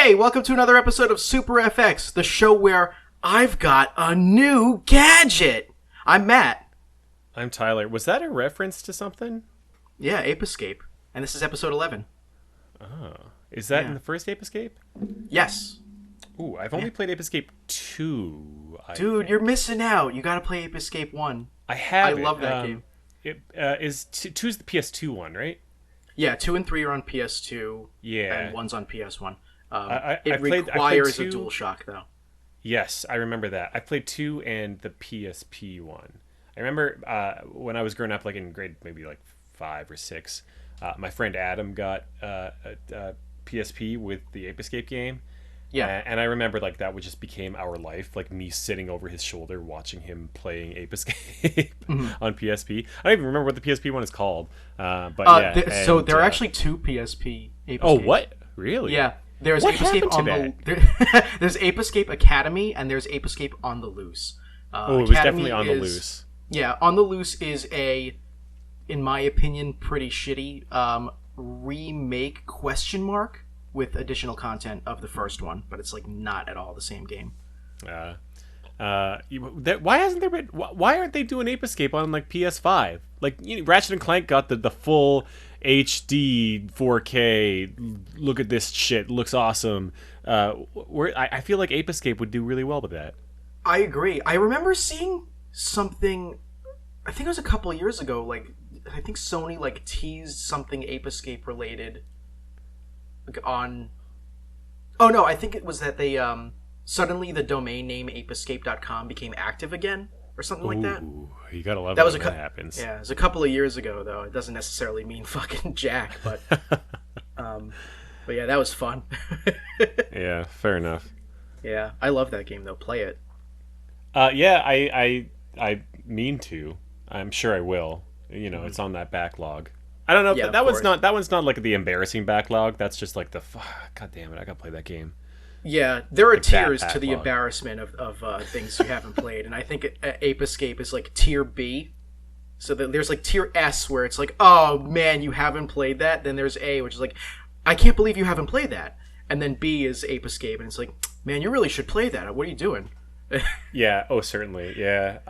Hey, welcome to another episode of Super FX, the show where I've got a new gadget. I'm Matt. I'm Tyler. Was that a reference to something? Yeah, Ape Escape. And this is episode 11. Oh. Is that in the first Ape Escape? Yes. Ooh, I've only played Ape Escape 2. Dude, you're missing out. You gotta play Ape Escape 1. I have I love that game. It is 2's the PS2 one, right? Yeah, 2 and 3 are on PS2. Yeah. And 1's on PS1. I requires played a DualShock, though. Yes, I remember that. I played 2 and the PSP one. I remember when I was growing up, like in grade maybe like 5 or 6, my friend Adam got a PSP with the Ape Escape game. Yeah. And I remember like that just became our life, like me sitting over his shoulder watching him playing Ape Escape on PSP. I don't even remember what the PSP one is called. But yeah. So there are actually 2 PSP Ape Escapes. Oh, what? Really? Yeah. There's What Ape Escape happened on to the there's Ape Escape Academy and there's Ape Escape on the Loose. It was definitely on the Loose. Yeah, on the Loose is a, in my opinion, pretty shitty remake ? With additional content of the first one, but it's like not at all the same game. Why hasn't there been? Why aren't they doing Ape Escape on like PS5? Like Ratchet and Clank got the full HD 4K. Look at this shit, looks awesome. I feel like Ape Escape would do really well with that. I agree. I remember seeing something. I think it was a couple of years ago. Like I think Sony like teased something Ape Escape related. On I think it was that they suddenly the domain name apeescape.com became active again or something like that. You gotta love that when that happens. Yeah, it was a couple of years ago though. It doesn't necessarily mean fucking jack, but yeah, that was fun. Yeah, fair enough. Yeah, I love that game though. Play it. Yeah, I mean to. I'm sure I will. It's on that backlog. I don't know. Yeah, that one's not like the embarrassing backlog. That's just like God damn it! I gotta play that game. Yeah, there are like tiers to the embarrassment of things you haven't played, and I think Ape Escape is like tier B. So there's like tier S where it's like, oh man, you haven't played that. Then there's A, which is like, I can't believe you haven't played that. And then B is Ape Escape, and it's like, man, you really should play that. What are you doing? Yeah. Oh, certainly. Yeah.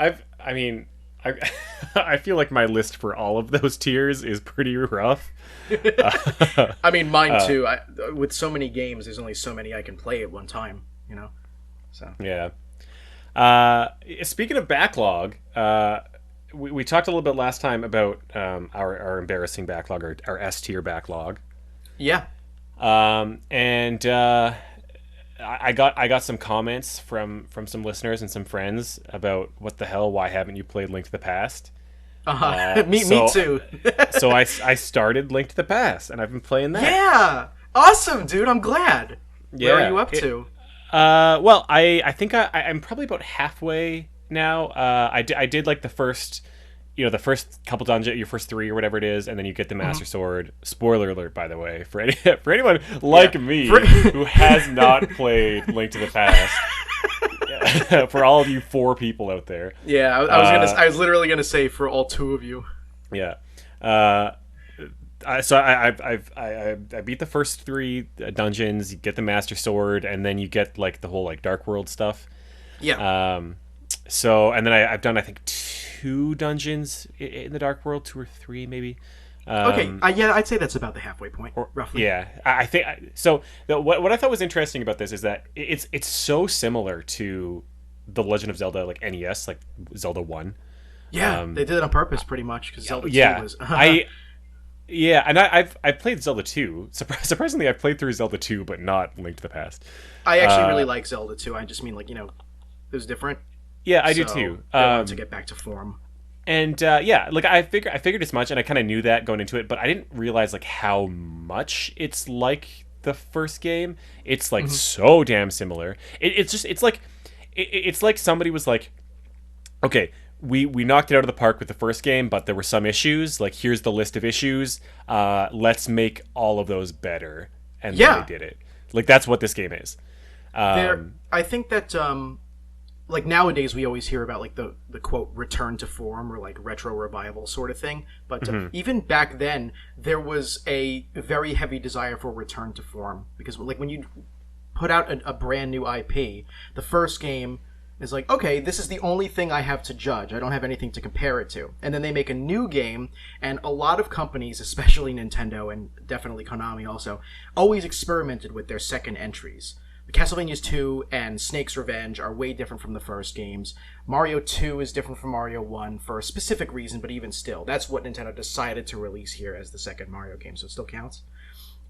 I feel like my list for all of those tiers is pretty rough. I mean, mine too. With so many games, there's only so many I can play at one time, So yeah. Speaking of backlog, we talked a little bit last time about our embarrassing backlog, our S tier backlog. Yeah. I got some comments from some listeners and some friends about what the hell, why haven't you played Link to the Past? Me too. So I started Link to the Past and I've been playing that. Yeah, awesome, dude. I'm glad. Yeah, where are you up to? Well, I think I'm probably about halfway now. I did like the first couple dungeons, your first 3 or whatever it is, and then you get the Master Sword. Spoiler alert, by the way, for anyone like me who has not played Link to the Past. For all of you 4 people out there. Yeah, I was literally gonna say for all 2 of you. Yeah. So I beat the first 3 dungeons. You get the Master Sword, and then you get like the whole like Dark World stuff. Yeah. So and then I've done I think 2 dungeons in the Dark World, 2 or 3 maybe. Okay, yeah, I'd say that's about the halfway point, roughly. Yeah, I think so. What I thought was interesting about this is that it's so similar to the Legend of Zelda, like NES, like Zelda 1. Yeah, they did it on purpose, pretty much, because Zelda 2 was. I've played Zelda 2. Surprisingly, I've played through Zelda 2, but not Link to the Past. I actually really like Zelda 2. I just mean like it was different. Yeah, I do too. I wanted to get back to form. And like I figured as much, and I kind of knew that going into it, but I didn't realize like how much it's like the first game. It's like so damn similar. It's like somebody was like, okay, we knocked it out of the park with the first game, but there were some issues. Like, here's the list of issues. Let's make all of those better, and then they did it. Like, that's what this game is. I think that like nowadays we always hear about like the quote return to form or like retro revival sort of thing, but even back then there was a very heavy desire for return to form, because like when you put out a brand new IP, the first game is like, okay, this is the only thing I have to judge. I don't have anything to compare it to. And then they make a new game, and a lot of companies, especially Nintendo and definitely Konami also, always experimented with their second entries. Castlevania's 2 and Snake's Revenge are way different from the first games. Mario 2 is different from Mario 1 for a specific reason, but even still, that's what Nintendo decided to release here as the second Mario game, so it still counts.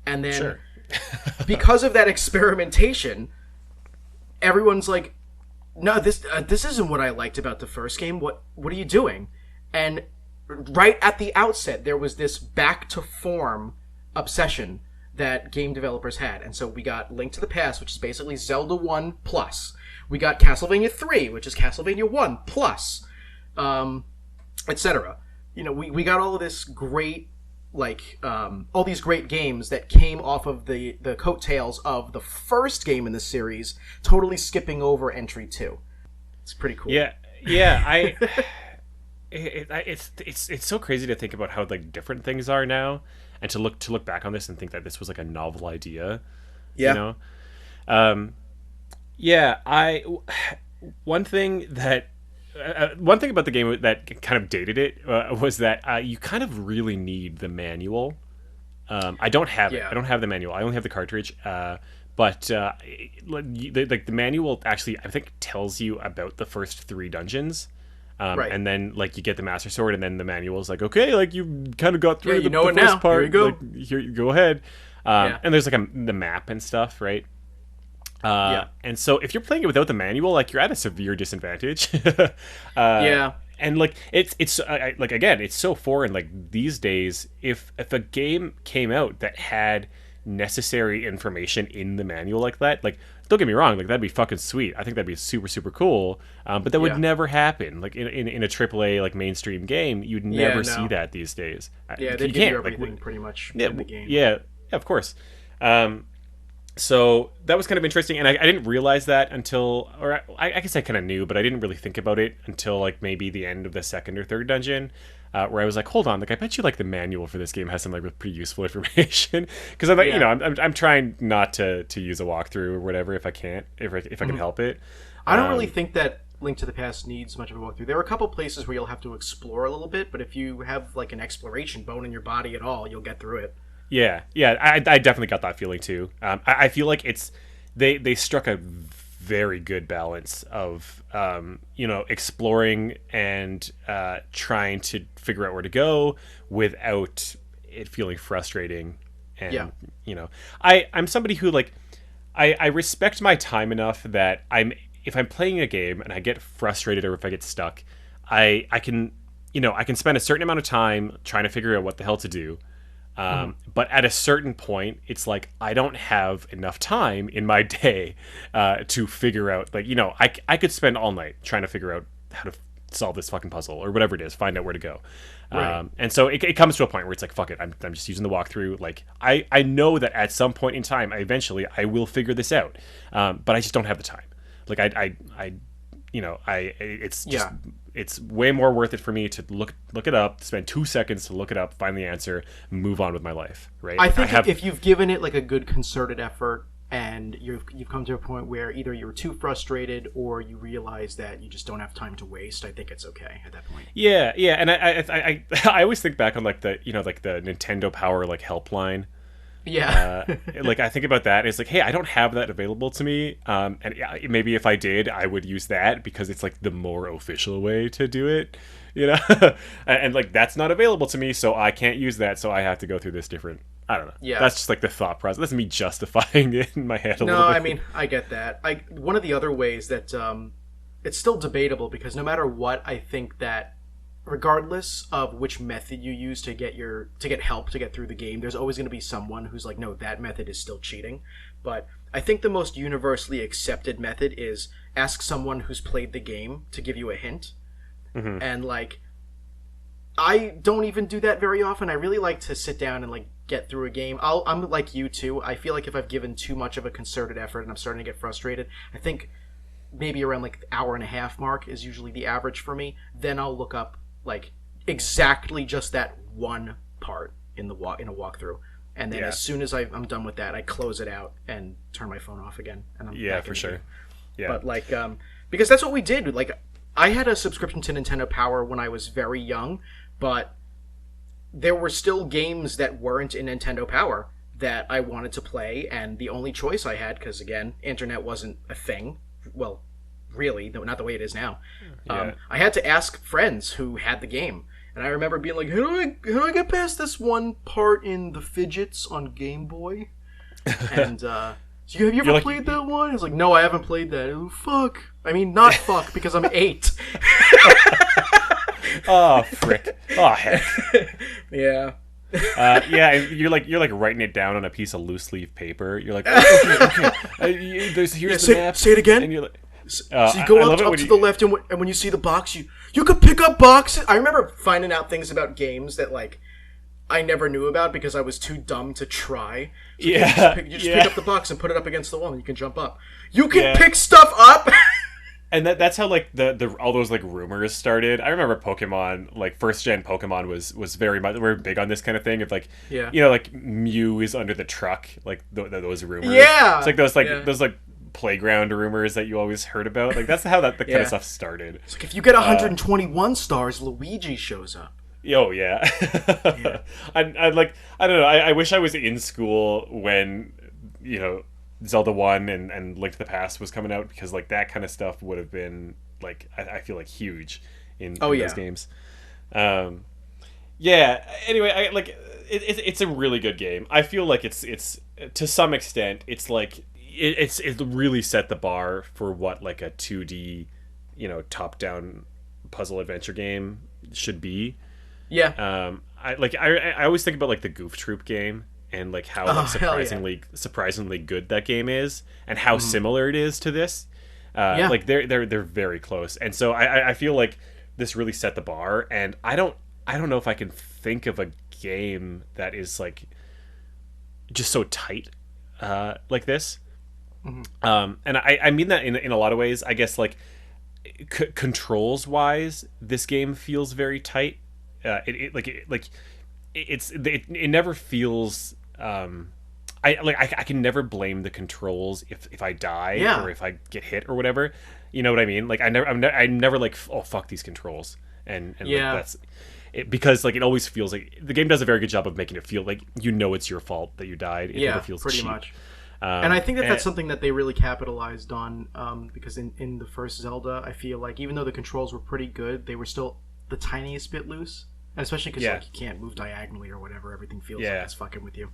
And then, Sure. because of that experimentation, everyone's like, no, this isn't what I liked about the first game. What are you doing? And right at the outset, there was this back to form obsession that game developers had. And so we got Link to the Past, which is basically Zelda 1 plus. We got Castlevania 3, which is Castlevania 1 plus, etc. You know, we got all of this great, like, all these great games that came off of the coattails of the first game in the series, totally skipping over entry 2. It's pretty cool. Yeah, it's so crazy to think about how like different things are now, and to look back on this and think that this was like a novel idea. Yeah. You know? One thing about the game that kind of dated it was that you kind of really need the manual. I don't have it. I don't have the manual. I only have the cartridge. But the manual actually, I think, tells you about the first 3 dungeons. Right. And then, like, you get the Master Sword, and then the manual is like, okay, like, you kind of got through the it first now. part. Here you go. Like, here, go ahead. And there's, like, the map and stuff, right? And so if you're playing it without the manual, like, you're at a severe disadvantage. And like it's like, again, it's so foreign. Like, these days, if a game came out that had necessary information in the manual like that, like, don't get me wrong, like, that'd be fucking sweet. I think that'd be super, super cool. But that would never happen. Like, in a AAA, like, mainstream game, you'd never see that these days. Yeah, they give you everything pretty much in the game. Yeah, of course. So that was kind of interesting, and I didn't realize that until, or I guess I kind of knew, but I didn't really think about it until, like, maybe the end of the second or third dungeon, where I was like, hold on, like, I bet you, like, the manual for this game has some, like, pretty useful information, because I'm like, you know, I'm trying not to use a walkthrough or whatever if I can't, if I can help it. I don't really think that Link to the Past needs much of a walkthrough. There are a couple places where you'll have to explore a little bit, but if you have, like, an exploration bone in your body at all, you'll get through it. Yeah, I definitely got that feeling too. I feel like they struck a very good balance of you know, exploring and trying to figure out where to go without it feeling frustrating. And you know, I'm somebody who, like, I respect my time enough that if I'm playing a game and I get frustrated or if I get stuck, I can, you know, I can spend a certain amount of time trying to figure out what the hell to do. But at a certain point, it's like, I don't have enough time in my day to figure out, like, you know, I could spend all night trying to figure out how to solve this fucking puzzle or whatever it is, find out where to go. Right. And so it comes to a point where it's like, fuck it, I'm just using the walkthrough. Like, I know that at some point in time, eventually I will figure this out, but I just don't have the time. Like, it's just, it's way more worth it for me to look it up, spend 2 seconds to look it up, find the answer, move on with my life, right? I think if you've given it, like, a good concerted effort and you've come to a point where either you're too frustrated or you realize that you just don't have time to waste, I think it's okay at that point. Yeah, and I always think back on, like, the, you know, like, the Nintendo Power, like, helpline. Yeah. Like, I think about that, and it's like, hey, I don't have that available to me, and maybe if I did, I would use that because it's, like, the more official way to do it, you know. And like, that's not available to me, so I can't use that, so I have to go through this different, I don't know. Yeah, that's just, like, the thought process. That's me justifying it in my head a little bit. No, I mean, I get that. One of the other ways that it's still debatable, because no matter what, I think that regardless of which method you use to get help to get through the game, there's always going to be someone who's like, no, that method is still cheating. But I think the most universally accepted method is ask someone who's played the game to give you a hint. Mm-hmm. And, like, I don't even do that very often. I really like to sit down and, like, get through a game. I'm like you too. I feel like if I've given too much of a concerted effort and I'm starting to get frustrated, I think maybe around, like, the hour and a half mark is usually the average for me. Then I'll look up, like, exactly just that one part in a walkthrough, and then Yeah. as soon as I'm done with that, I close it out and turn my phone off again, and I'm Yeah, back for in the sure. game. Yeah. But like, because that's what we did. Like, I had a subscription to Nintendo Power when I was very young, but there were still games that weren't in Nintendo Power that I wanted to play, and the only choice I had, because again, internet wasn't a thing. Well, really, not the way it is now. Yeah. I had to ask friends who had the game, and I remember being like, "How do I get past this one part in the fidgets on Game Boy?" And so have you You're ever like, played that one? It's like, no, I haven't played that. Oh, fuck. I mean, not fuck because I'm 8. oh frick. Oh heck. Yeah. Yeah, and you're like writing it down on a piece of loose leaf paper. You're like, oh, okay. Here's Yeah, the map. say it again. And you're like, So you go I love it up when to you- the left, and when you see the box, you could pick up boxes. I remember finding out things about games that like I never knew about because I was too dumb to try. So Yeah, you just yeah. pick up the box and put it up against the wall, and you can jump up. You can Yeah. pick stuff up. And that's how like the all those like rumors started. I remember Pokemon, like first gen Pokemon was very much very big on this kind of thing. Of like, Yeah. like Mew is under the truck, like those rumors. Yeah. It's like those like Yeah. those like playground rumors that you always heard about. Like that's how the kind Yeah. of stuff started. It's like if you get 121 stars, Luigi shows up. Oh yeah. I like I don't know. I wish I was in school when Zelda 1 and Link to the Past was coming out, because like that kind of stuff would have been like I feel like huge in Oh, yeah. those games. Yeah. Anyway, it's a really good game. I feel like it's to some extent it's like it really set the bar for what like a 2D top down puzzle adventure game should be. Yeah. I always think about like the Goof Troop game and like how Oh, like hell yeah. surprisingly good that game is, and how similar it is to this. Yeah. Like they're very close, and so I feel like this really set the bar, and I don't know if I can think of a game that is like just so tight like this. And I mean that in a lot of ways. I guess like controls wise, this game feels very tight. It never feels. I can never blame the controls if I die Yeah. or if I get hit or whatever. You know what I mean? Like I'm never like, oh fuck these controls, and Yeah. like, that's it, because like it always feels like the game does a very good job of making it feel like it's your fault that you died. It Yeah, never feels pretty cheap. much. And I think that's something that they really capitalized on, because in the first Zelda, I feel like even though the controls were pretty good, they were still the tiniest bit loose. And especially because Yeah. like, you can't move diagonally or whatever, everything feels Yeah. like it's fucking with you.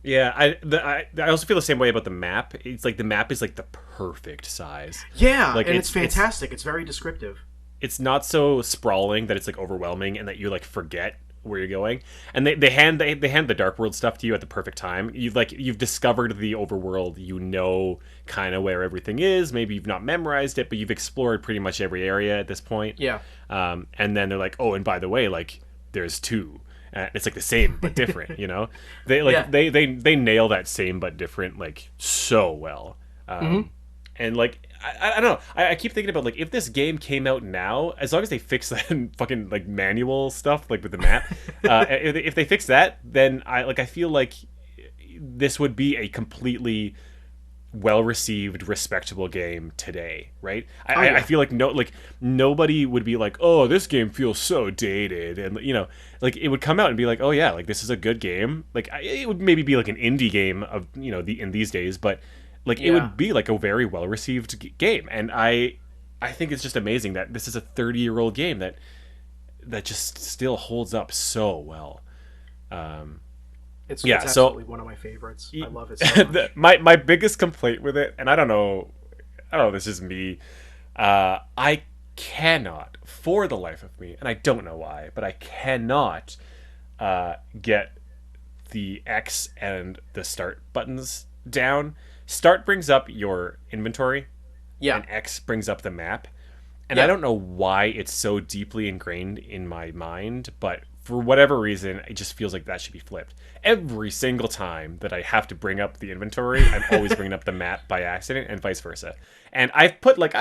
Yeah, I also feel the same way about the map. It's like the map is like the perfect size. Yeah, Like, and it's- it's fantastic. It's very descriptive. It's not so sprawling that it's like overwhelming and that you like forget where you're going. And they hand the Dark World stuff to you at the perfect time. You've discovered the overworld. You know kind of where everything is. Maybe you've not memorized it, but you've explored pretty much every area at this point. Yeah. And then they're like, oh, and by the way, like there's two. It's like the same but different. They like Yeah. they nail that same but different like so well. And like I don't know. I keep thinking about like if this game came out now, as long as they fix that fucking like manual stuff like with the map, if they fix that, then I feel like this would be a completely well received, respectable game today, right? yeah. I feel like nobody would be like, oh, this game feels so dated, and like it would come out and be like, oh yeah, like this is a good game. Like it would maybe be like an indie game of in these days, but like it Yeah. would be like a very well received game, and I think it's just amazing that this is a 30-year-old game that just still holds up so well. It's Yeah, so- absolutely one of my favorites. I love it so much. my biggest complaint with it, and I don't know, this is me. I cannot, for the life of me, and I don't know why, but I cannot get the X and the start buttons down. Start brings up your inventory, Yeah. and X brings up the map. And Yeah. I don't know why it's so deeply ingrained in my mind, but for whatever reason, it just feels like that should be flipped. Every single time that I have to bring up the inventory, I'm always bringing up the map by accident, and vice versa. And I've put like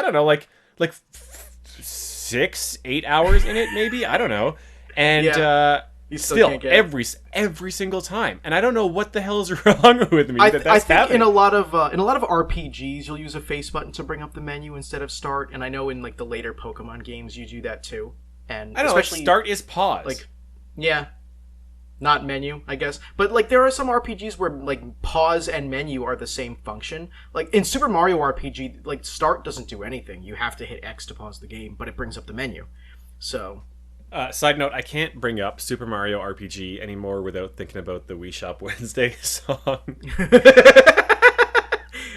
6-8 hours in it, maybe, I don't know. And Yeah. You still Still, can't get it. every single time, and I don't know what the hell is wrong with me I that's think happening. in a lot of RPGs you'll use a face button to bring up the menu instead of start, and I know in like the later Pokemon games you do that too, and I don't know. Like especially start is pause. like yeah, not menu, I guess. But like there are some RPGs where like pause and menu are the same function. Like in Super Mario RPG, like start doesn't do anything. You have to hit X to pause the game, but it brings up the menu. So Side note: I can't bring up Super Mario RPG anymore without thinking about the Wii Shop Wednesday song.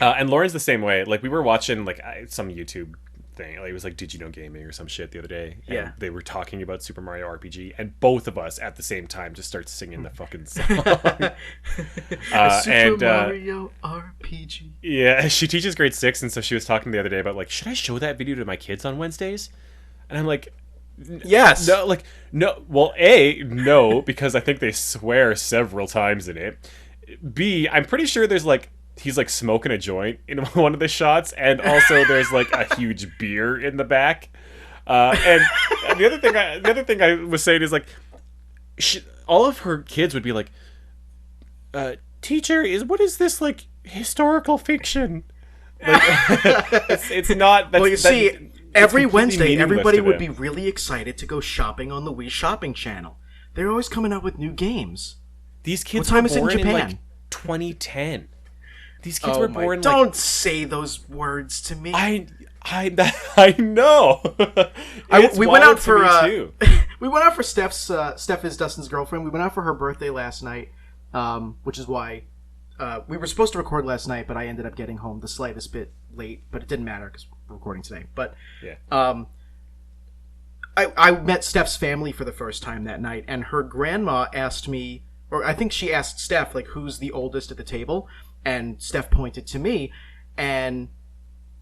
And Lauren's the same way. Like we were watching like some YouTube thing. Like, it was like Did You Know Gaming or some shit the other day. And Yeah. they were talking about Super Mario RPG, and both of us at the same time just start singing the fucking song. Super Mario RPG. Yeah, she teaches grade 6, and so she was talking the other day about like, should I show that video to my kids on Wednesdays? And I'm like, Yes. no, like no. Well, A, no, because I think they swear several times in it. B, I'm pretty sure there's like he's like smoking a joint in one of the shots, and also there's like a huge beer in the back. And the other thing I was saying is like, all of her kids would be like, "Teacher, what is this like historical fiction?" Like, it's not. That's, Well, you see, every completely Wednesday, meaningless everybody to would them. be really excited to go shopping on the Wii Shopping channel. They're always coming out with new games. These kids What time were is it in born Japan? like 2010. These kids Oh were my! born like Don't say those words to me. I know. It's we went wild out to for me, too. we went out for Steph is Dustin's girlfriend. We went out for her birthday last night, which is why we were supposed to record last night, but I ended up getting home the slightest bit late. But it didn't matter because we're recording today. But Yeah. I met Steph's family for the first time that night, and her grandma asked me, or I think she asked Steph, like, who's the oldest at the table? And Steph pointed to me, and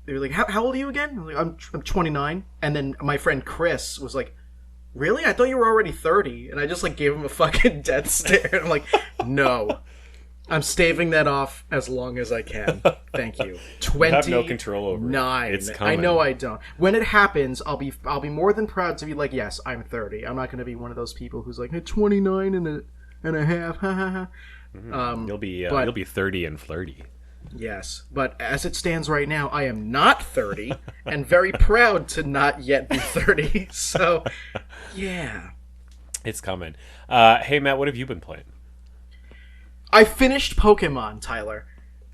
they were like, how old are you again? I was like, I'm 29. And then my friend Chris was like, really? I thought you were already 30. And I just, like, gave him a fucking death stare. I'm like, no. I'm staving that off as long as I can. Thank you. 29. You have no control over it. It's I coming. know I don't. When it happens, I'll be more than proud to be like, yes, I'm 30. I'm not going to be one of those people who's like, hey, 29 and a half. Ha ha ha. You'll be 30 and flirty. Yes, but as it stands right now, I am not 30 and very proud to not yet be 30. So, yeah. It's coming. Hey Matt, what have you been playing? I finished Pokemon, Tyler.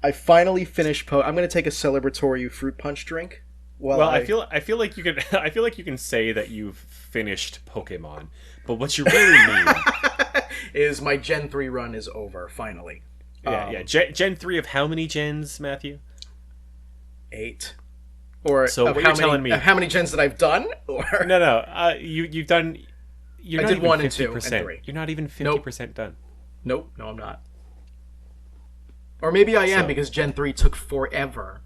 I finally finished I'm going to take a celebratory fruit punch drink. Well, I feel like you can you can say that you've finished Pokemon, but what you really mean is my Gen 3 run is over finally. yeah. Gen 3 of how many gens, Matthew? 8. Or So what you're telling me? How many gens that I've done? Or No. You've done. You're I not did even 1 and 2 and 50%. 3. You're not even 50% done. Nope, no, I'm not. Or maybe I am because Gen 3 took forever.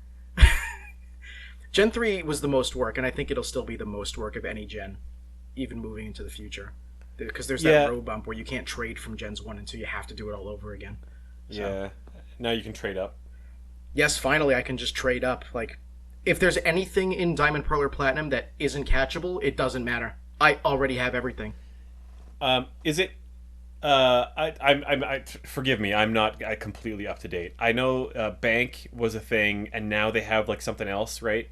Gen 3 was the most work, and I think it'll still be the most work of any gen, even moving into the future. Because there's that row bump where you can't trade from Gens 1 and 2, you have to do it all over again. So. Yeah. Now you can trade up. Yes, finally I can just trade up. Like, if there's anything in Diamond, Pearl, or Platinum that isn't catchable, it doesn't matter. I already have everything. Is it? Forgive me. I'm not completely up to date. I know Bank was a thing, and now they have like something else, right?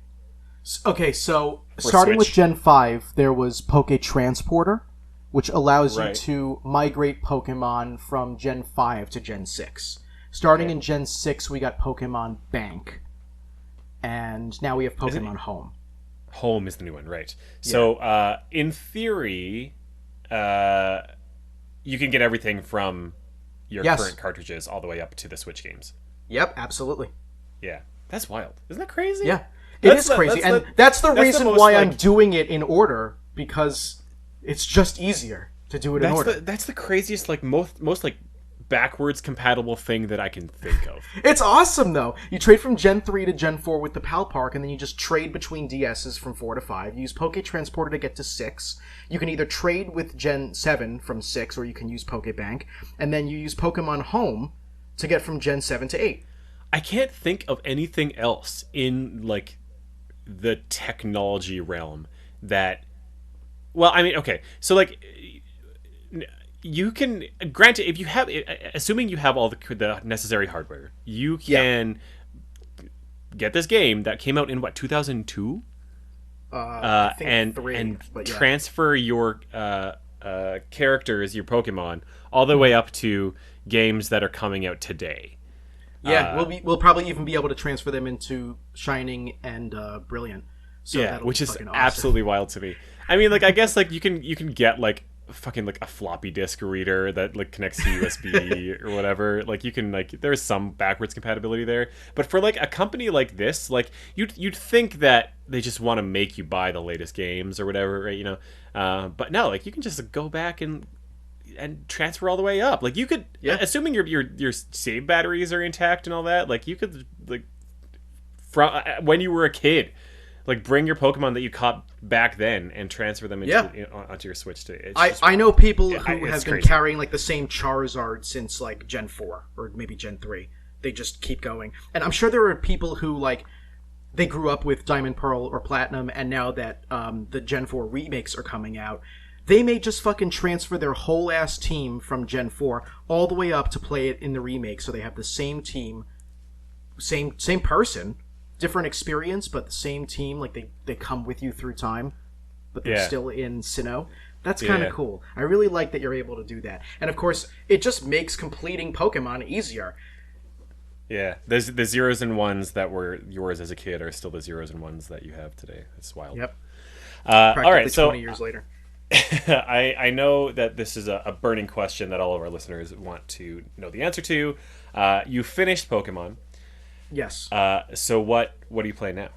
Okay, so starting with Switch. Gen 5, there was Poke Transporter, which allows you Right. to migrate Pokemon from Gen 5 to Gen 6. Starting in Gen 6, we got Pokemon Bank. And now we have Pokemon Home. Home is the new one, right? So, in theory, you can get everything from your current cartridges all the way up to the Switch games. Yep, absolutely. Yeah, that's wild. Isn't that crazy? Yeah, it is crazy. And that's the reason most, why like- I'm doing it in order, because it's just easier to do it in order. That's the craziest, like, most like, backwards compatible thing that I can think of. It's awesome, though. You trade from Gen 3 to Gen 4 with the PAL Park, and then you just trade between DSs from 4 to 5. You use Poke Transporter to get to 6. You can either trade with Gen 7 from 6, or you can use Poke Bank. And then you use Pokemon Home to get from Gen 7 to 8. I can't think of anything else in, like, the technology realm that... Well, I mean, okay. So, like, you can, granted, if you have, assuming you have all the necessary hardware, you Yeah. can get this game that came out in what, 2002, I think three, and but yeah. transfer your characters, your Pokemon, all the way Mhm. up to games that are coming out today. Yeah, we'll probably even be able to transfer them into Shining and Brilliant. So Yeah, that'll be which is fucking awesome. absolutely wild to me. I mean, like, I guess like you can get like fucking like a floppy disk reader that like connects to USB or whatever. Like you can like there's some backwards compatibility there, but for like a company like this, like you'd think that they just want to make you buy the latest games or whatever, right? But no, like you can just go back and transfer all the way up. Like you could, Yeah. assuming your save batteries are intact and all that, like you could like from when you were a kid, like bring your Pokemon that you caught back then and transfer them Yeah. onto your Switch. It's I, just I know people who it's have been crazy. carrying like the same Charizard since like Gen 4 or maybe Gen 3. They just keep going. And I'm sure there are people who like they grew up with Diamond Pearl or Platinum and now that the Gen 4 remakes are coming out, they may just fucking transfer their whole ass team from Gen 4 all the way up to play it in the remake so they have the same team, same person, different experience but the same team like they come with you through time but they're Yeah, still in Sinnoh. That's kind of yeah, cool. I really like that you're able to do that. And of course, it just makes completing Pokemon easier. yeah. There's the zeros and ones that were yours as a kid are still the zeros and ones that you have today. It's wild. Yep. All right, Practically so 20 years later. I know that this is a burning question that all of our listeners want to know the answer to. You finished Pokemon. Yes. So what do you play now?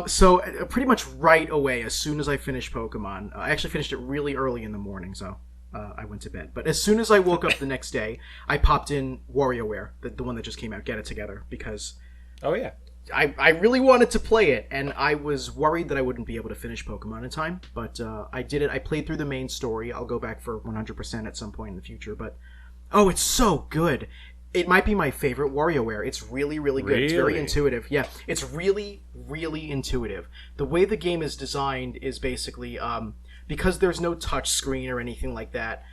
So pretty much right away, as soon as I finished Pokemon, I actually finished it really early in the morning, so I went to bed. But as soon as I woke up the next day, I popped in WarioWare, the one that just came out, Get It Together, because Oh yeah. I really wanted to play it, and I was worried that I wouldn't be able to finish Pokemon in time, but I did it. I played through the main story. I'll go back for 100% at some point in the future, but oh, it's so good. It might be my favorite WarioWare. It's really, really good. It's very Really? intuitive. Yeah, it's really, really intuitive. The way the game is designed is basically because there's no touch screen or anything like that.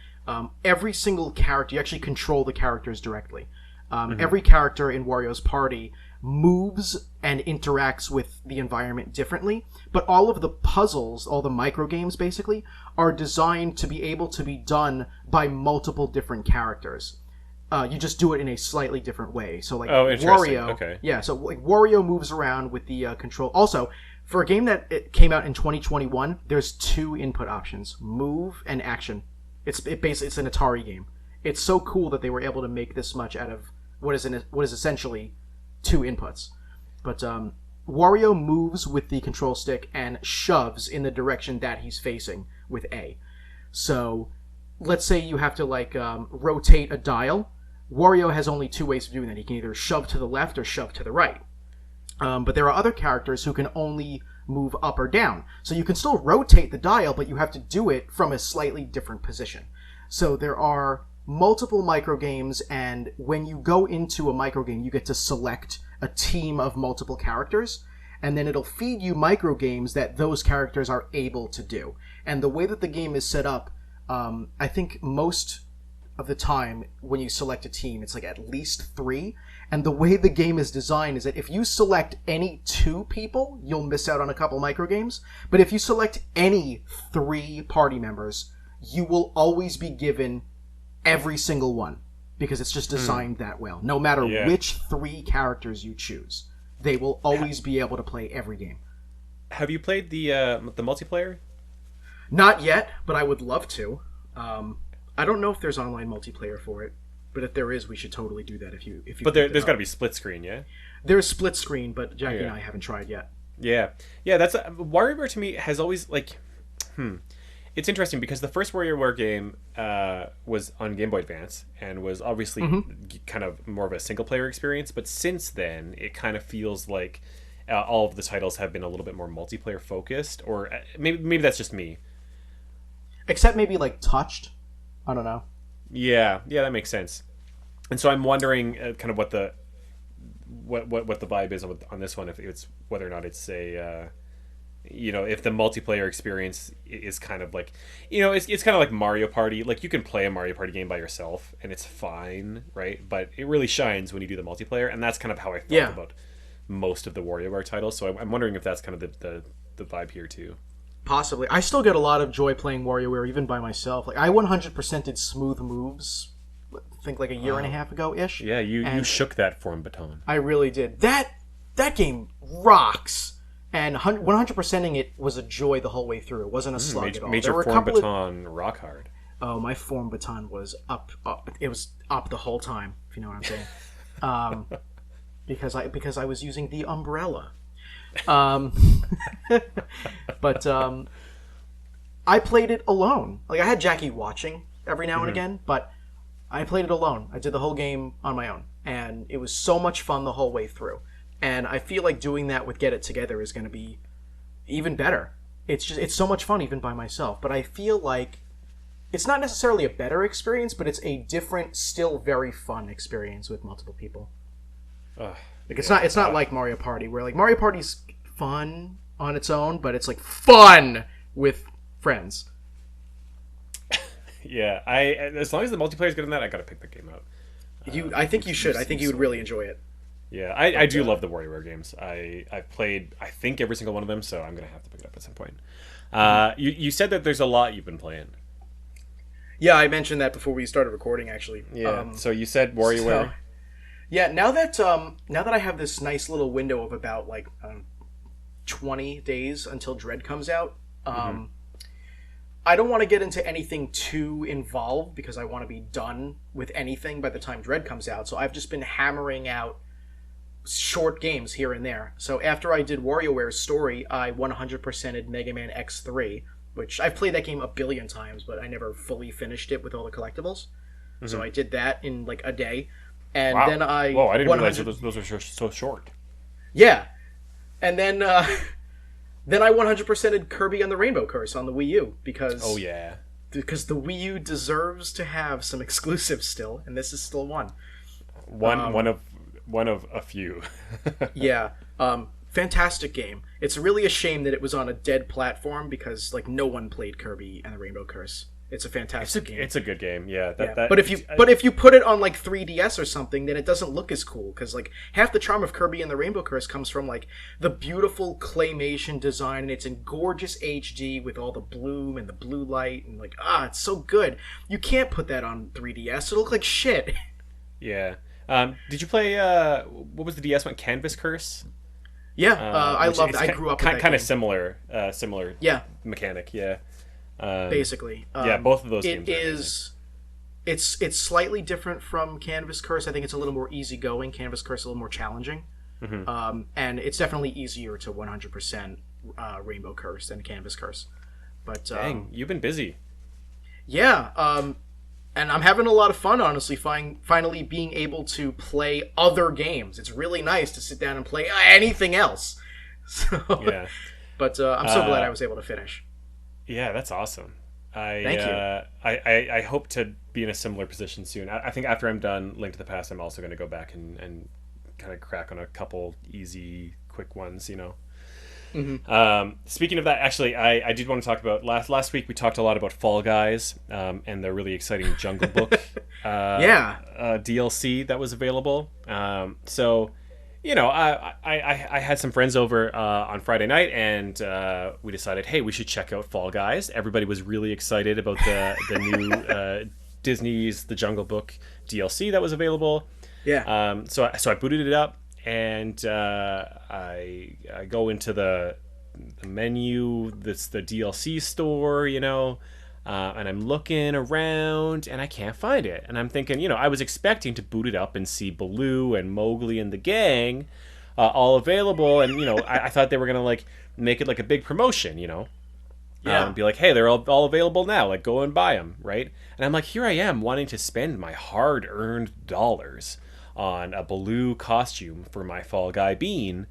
Every single character, you actually control the characters directly. Every character in Wario's party moves and interacts with the environment differently, but all of the puzzles, all the micro games basically, are designed to be able to be done by multiple different characters. You just do it in a slightly different way. So like Oh, interesting. Wario, Okay. yeah. So like Wario moves around with the control. Also, for a game that it came out in 2021, there's two input options: move and action. It's an Atari game. It's so cool that they were able to make this much out of what is essentially two inputs. But Wario moves with the control stick and shoves in the direction that he's facing with A. So let's say you have to like rotate a dial. Wario has only two ways of doing that. He can either shove to the left or shove to the right. But there are other characters who can only move up or down. So you can still rotate the dial, but you have to do it from a slightly different position. So there are multiple microgames, and when you go into a microgame, you get to select a team of multiple characters, and then it'll feed you microgames that those characters are able to do. And the way that the game is set up, I think most of the time when you select a team, it's like at least three. And the way the game is designed is that if you select any two people, you'll miss out on a couple microgames. But if you select any three party members, you will always be given every single one because it's just designed that well. No matter Yeah. which three characters you choose, they will always be able to play every game. Have you played the multiplayer? Not yet, but I would love to. I don't know if there's online multiplayer for it, but if there is, we should totally do that. If you But picked it there's up. got to be split screen, yeah. There's split screen, but Jackie and Yeah. I haven't tried yet. Yeah, yeah. That's WarioWare to me has always like, It's interesting because the first WarioWare game was on Game Boy Advance and was obviously kind of more of a single player experience. But since then, it kind of feels like all of the titles have been a little bit more multiplayer focused, or maybe that's just me. Except maybe like Touched. I don't know. Yeah, yeah, that makes sense. And so I'm wondering kind of what the vibe is on this one, if it's whether or not it's a if the multiplayer experience is kind of like, it's kind of like Mario Party. Like, you can play a Mario Party game by yourself and it's fine, right? But it really shines when you do the multiplayer, and that's kind of how I felt Yeah, about most of the WarioWare titles. So I'm wondering if that's kind of the vibe here too. possibly. I still get a lot of joy playing WarioWare even by myself. Like I 100% did Smooth Moves, I think like a year and a half ago ish. Yeah, you and shook that form baton. I really did. That game rocks. And 100%ing it was a joy the whole way through. It wasn't a slug Made, at all. made There your were a form couple of baton rock hard. oh, my form baton was up. It was up the whole time. If you know what I'm saying. Um, because I was using the umbrella. Um, but I played it alone. Like I had Jackie watching every now and again, but I played it alone. I did the whole game on my own, and it was so much fun the whole way through. And I feel like doing that with Get It Together is going to be even better. It's so much fun even by myself. But I feel like it's not necessarily a better experience, but it's a different, still very fun experience with multiple people. Ugh, Like it's not like Mario Party, where like Mario Party's fun on its own, but it's like fun with friends. yeah. As long as the multiplayer's good in that, I gotta pick the game up. I think you should. I think you would really enjoy it. Yeah, I do love the WarioWare games. I've played, I think, every single one of them, so I'm gonna have to pick it up at some point. You said that there's a lot you've been playing. Yeah, I mentioned that before we started recording, actually. Yeah. So you said WarioWare. So, yeah, now that I have this nice little window of about like 20 days until Dread comes out, I don't want to get into anything too involved because I want to be done with anything by the time Dread comes out. So I've just been hammering out short games here and there. So after I did WarioWare's story, I 100%ed Mega Man X3, which I've played that game a billion times, but I never fully finished it with all the collectibles. So I did that in like a day. And Wow. then I... Whoa, I didn't 100 realize those are so short. Yeah. And then then I 100%ed Kirby and the Rainbow Curse on the Wii U because Oh yeah. because the Wii U deserves to have some exclusives still, and this is still one. One of a few. Yeah. Fantastic game. It's really a shame that it was on a dead platform because like no one played Kirby and the Rainbow Curse. It's a fantastic game. It's a good game. Yeah. Yeah. But if you put it on like 3DS or something, then it doesn't look as cool because like half the charm of Kirby and the Rainbow Curse comes from like the beautiful claymation design, and it's in gorgeous HD with all the bloom and the blue light, and like it's so good. You can't put that on 3DS; it'll look like shit. Yeah. Did you play what was the DS one? Canvas Curse. Yeah, I loved it. I grew up with that kind of game. similar. Yeah, Mechanic. Yeah. basically. Yeah, both of those games. It's slightly different from Canvas Curse. I think it's a little more easygoing. Canvas Curse a little more challenging. And it's definitely easier to 100% Rainbow Curse than Canvas Curse. But Dang, you've been busy. yeah, and I'm having a lot of fun, honestly, finally being able to play other games. It's really nice to sit down and play anything else. So, Yeah. But I'm so glad I was able to finish. Yeah, that's awesome. Thank you. I hope to be in a similar position soon. I think after I'm done Link to the Past, I'm also going to go back and kind of crack on a couple easy, quick ones, Speaking of that, actually, I did want to talk about last week. We talked a lot about Fall Guys and the really exciting Jungle Book DLC that was available. So, I had some friends over on Friday night, and we decided, hey, we should check out Fall Guys. Everybody was really excited about the new Disney's The Jungle Book DLC that was available. Yeah. So I booted it up. And I go into the menu. That's the DLC store, and I'm looking around, and I can't find it. And I'm thinking, I was expecting to boot it up and see Baloo and Mowgli and the gang all available, and I thought they were gonna like make it like a big promotion, Yeah. be like, hey, they're all available now. Like, go and buy them, right? And I'm like, here I am wanting to spend my hard-earned dollars on a Baloo costume for my Fall Guy Bean,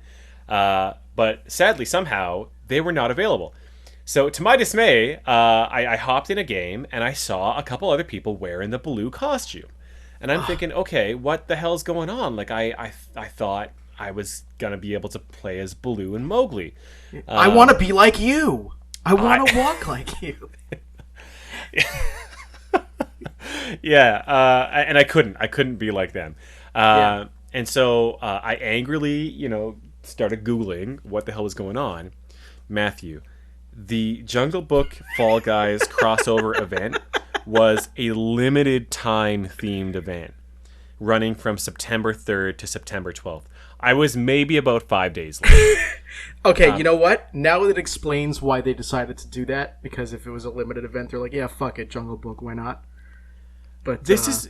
but sadly somehow they were not available. So to my dismay, I hopped in a game and I saw a couple other people wearing the Baloo costume, and I'm thinking, okay, what the hell's going on? Like I thought I was gonna be able to play as Baloo and Mowgli. I want to be like you. I want to I- walk like you. Yeah, and I couldn't be like them. Yeah. And so I angrily, started Googling what the hell was going on. Matthew, the Jungle Book Fall Guys crossover event was a limited time themed event running from September 3rd to September 12th. I was maybe about 5 days late. Okay, you know what? Now it explains why they decided to do that. Because if it was a limited event, they're like, yeah, fuck it, Jungle Book, why not? But This is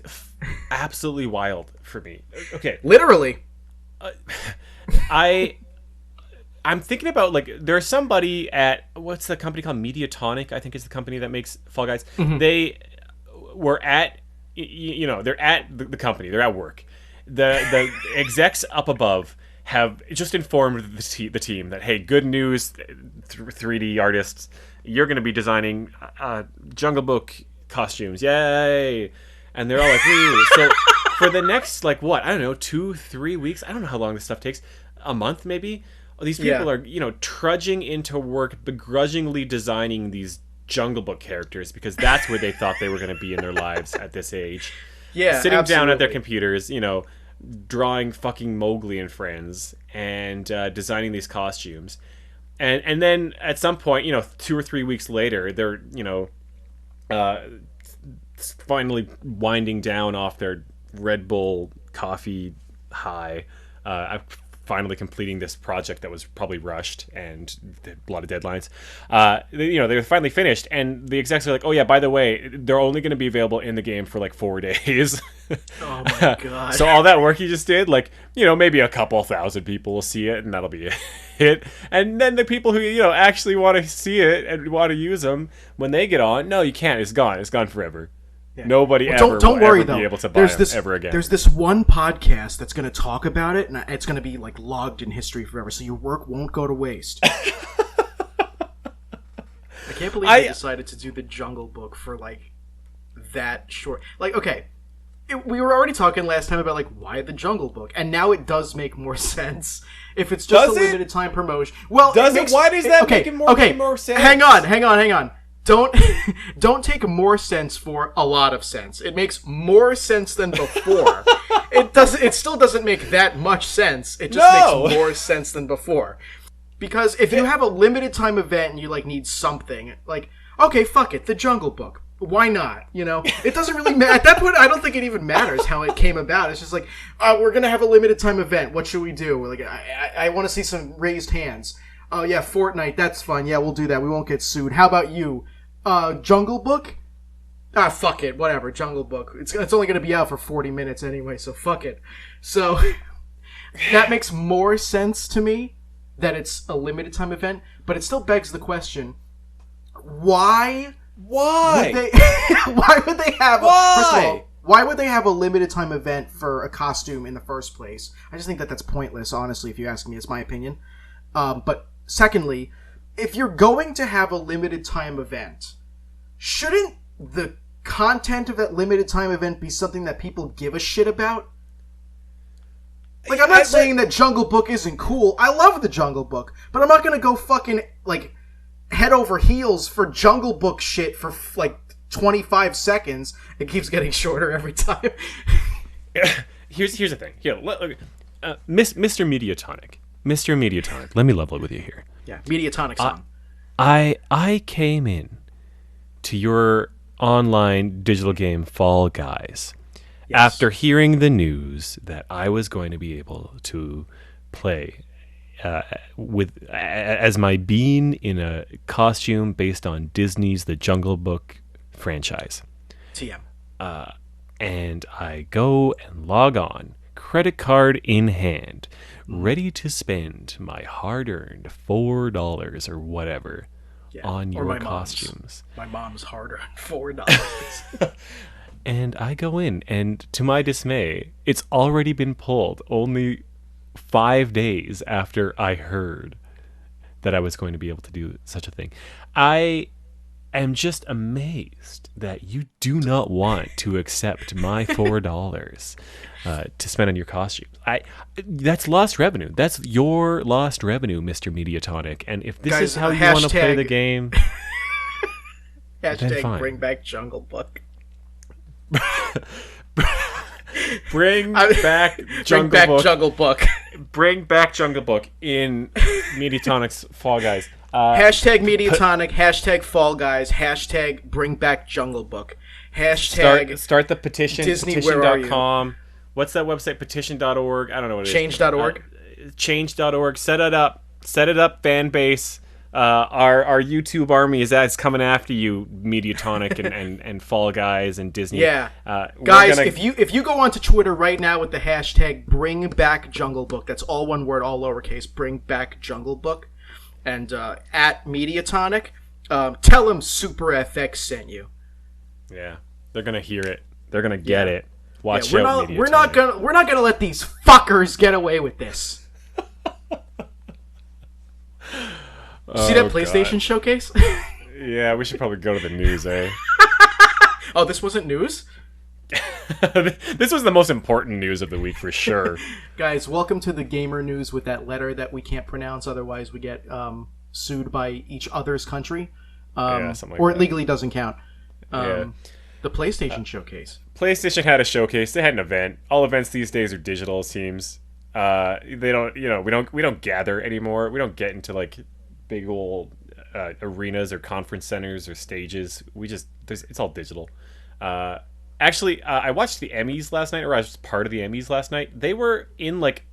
absolutely wild for me. Okay, literally. I I'm thinking about, like, there's somebody at, what's the company called? Mediatonic, I think is the company that makes Fall Guys. They were at, they're at the company, they're at work. The execs up above have just informed the team that, hey, good news, 3D artists, you're going to be designing Jungle Book costumes, yay! And they're all like, woo. So for the next, like, what, I don't know, 2-3 weeks, I don't know how long this stuff takes, a month maybe. These people are, trudging into work, begrudgingly designing these Jungle Book characters because that's where they thought they were going to be in their lives at this age. Yeah, sitting absolutely. down at their computers, drawing fucking Mowgli and friends and designing these costumes. And then at some point, 2 or 3 weeks later, they're, finally winding down off their Red Bull coffee high, finally completing this project that was probably rushed and a lot of deadlines. They were finally finished, and the execs are like, "Oh yeah, by the way, they're only going to be available in the game for like 4 days." Oh my god! So all that work you just did, like, maybe a couple thousand people will see it, and that'll be it. And then the people who actually want to see it and want to use them, when they get on, no, you can't. It's gone. It's gone forever. Yeah. Nobody ever don't will worry, ever though. be able to buy them ever again. There's this one podcast that's going to talk about it, and it's going to be like logged in history forever, so your work won't go to waste. I can't believe they decided to do the Jungle Book for like that short. Like, okay, we were already talking last time about like why the Jungle Book, and now it does make more sense if it's just a limited time promotion. Well, does it? Why does that make it more sense? Hang on. Don't take more sense for a lot of sense. It makes more sense than before. It still doesn't make that much sense. It just makes more sense than before. Because if you have a limited time event and you like need something, like, okay, fuck it, the Jungle Book. Why not? It doesn't really matter. At that point, I don't think it even matters how it came about. It's just like, we're gonna have a limited time event. What should we do? Like, I want to see some raised hands. Oh yeah, Fortnite. That's fun. Yeah, we'll do that. We won't get sued. How about you? Jungle Book? Fuck it. Whatever. Jungle Book. It's only going to be out for 40 minutes anyway, so fuck it. So, that makes more sense to me that it's a limited time event, but it still begs the question, why? Why? Why would they have... Why? First of all, why would they have a limited time event for a costume in the first place? I just think that that's pointless, honestly, if you ask me. It's my opinion. But secondly, if you're going to have a limited time event, shouldn't the content of that limited time event be something that people give a shit about? Like, I'm not saying that Jungle Book isn't cool. I love the Jungle Book, but I'm not gonna go fucking, like, head over heels for Jungle Book shit for, like, 25 seconds. It keeps getting shorter every time. Here's the thing. Here, Mr. Mediatonic. Mr. Mediatonic, let me level it with you here. Yeah, Mediatonic song. I came in to your online digital game Fall Guys after hearing the news that I was going to be able to play as my bean in a costume based on Disney's The Jungle Book franchise. TM. And I go and log on, credit card in hand, ready to spend my hard-earned $4 or whatever on your costumes. My mom's hard-earned $4. And I go in, and to my dismay, it's already been pulled only 5 days after I heard that I was going to be able to do such a thing. I am just amazed that you do not want to accept my $4 to spend on your costumes. That's lost revenue. That's your lost revenue, Mr. Mediatonic. And if this Guys, is how you want to play the game, then hashtag fine. bring back Jungle Book. Bring back Jungle Book. Bring back Jungle Book in Mediatonic's Fall Guys. Hashtag Mediatonic, hashtag Fall Guys, hashtag bring back Jungle Book, hashtag start the petition, Disney, petition.com. What's that website? Petition.org. I don't know what it is. Change.org. Change.org. Set it up, fan base. Our YouTube army is coming after you, Mediatonic and Fall Guys and Disney. Yeah, guys, if you go onto Twitter right now with the hashtag Bring Back Jungle Book, that's all one word, all lowercase. Bring Back Jungle Book, and at Mediatonic, tell them Super FX sent you. Yeah, they're gonna hear it. They're gonna get it. Watch yeah, out, Mediatonic. We're not gonna let these fuckers get away with this. See that PlayStation showcase? Yeah, we should probably go to the news, eh? Oh, this wasn't news? This was the most important news of the week for sure. Guys, welcome to the gamer news with that letter that we can't pronounce, otherwise we get sued by each other's country. Something like or that. it legally doesn't count. Yeah. The PlayStation showcase. PlayStation had a showcase. They had an event. All events these days are digital, it seems. They don't, we don't gather anymore. We don't get into like big old arenas or conference centers or stages. It's all digital. Actually, I watched the Emmys last night, or I was part of the Emmys last night. They were in like,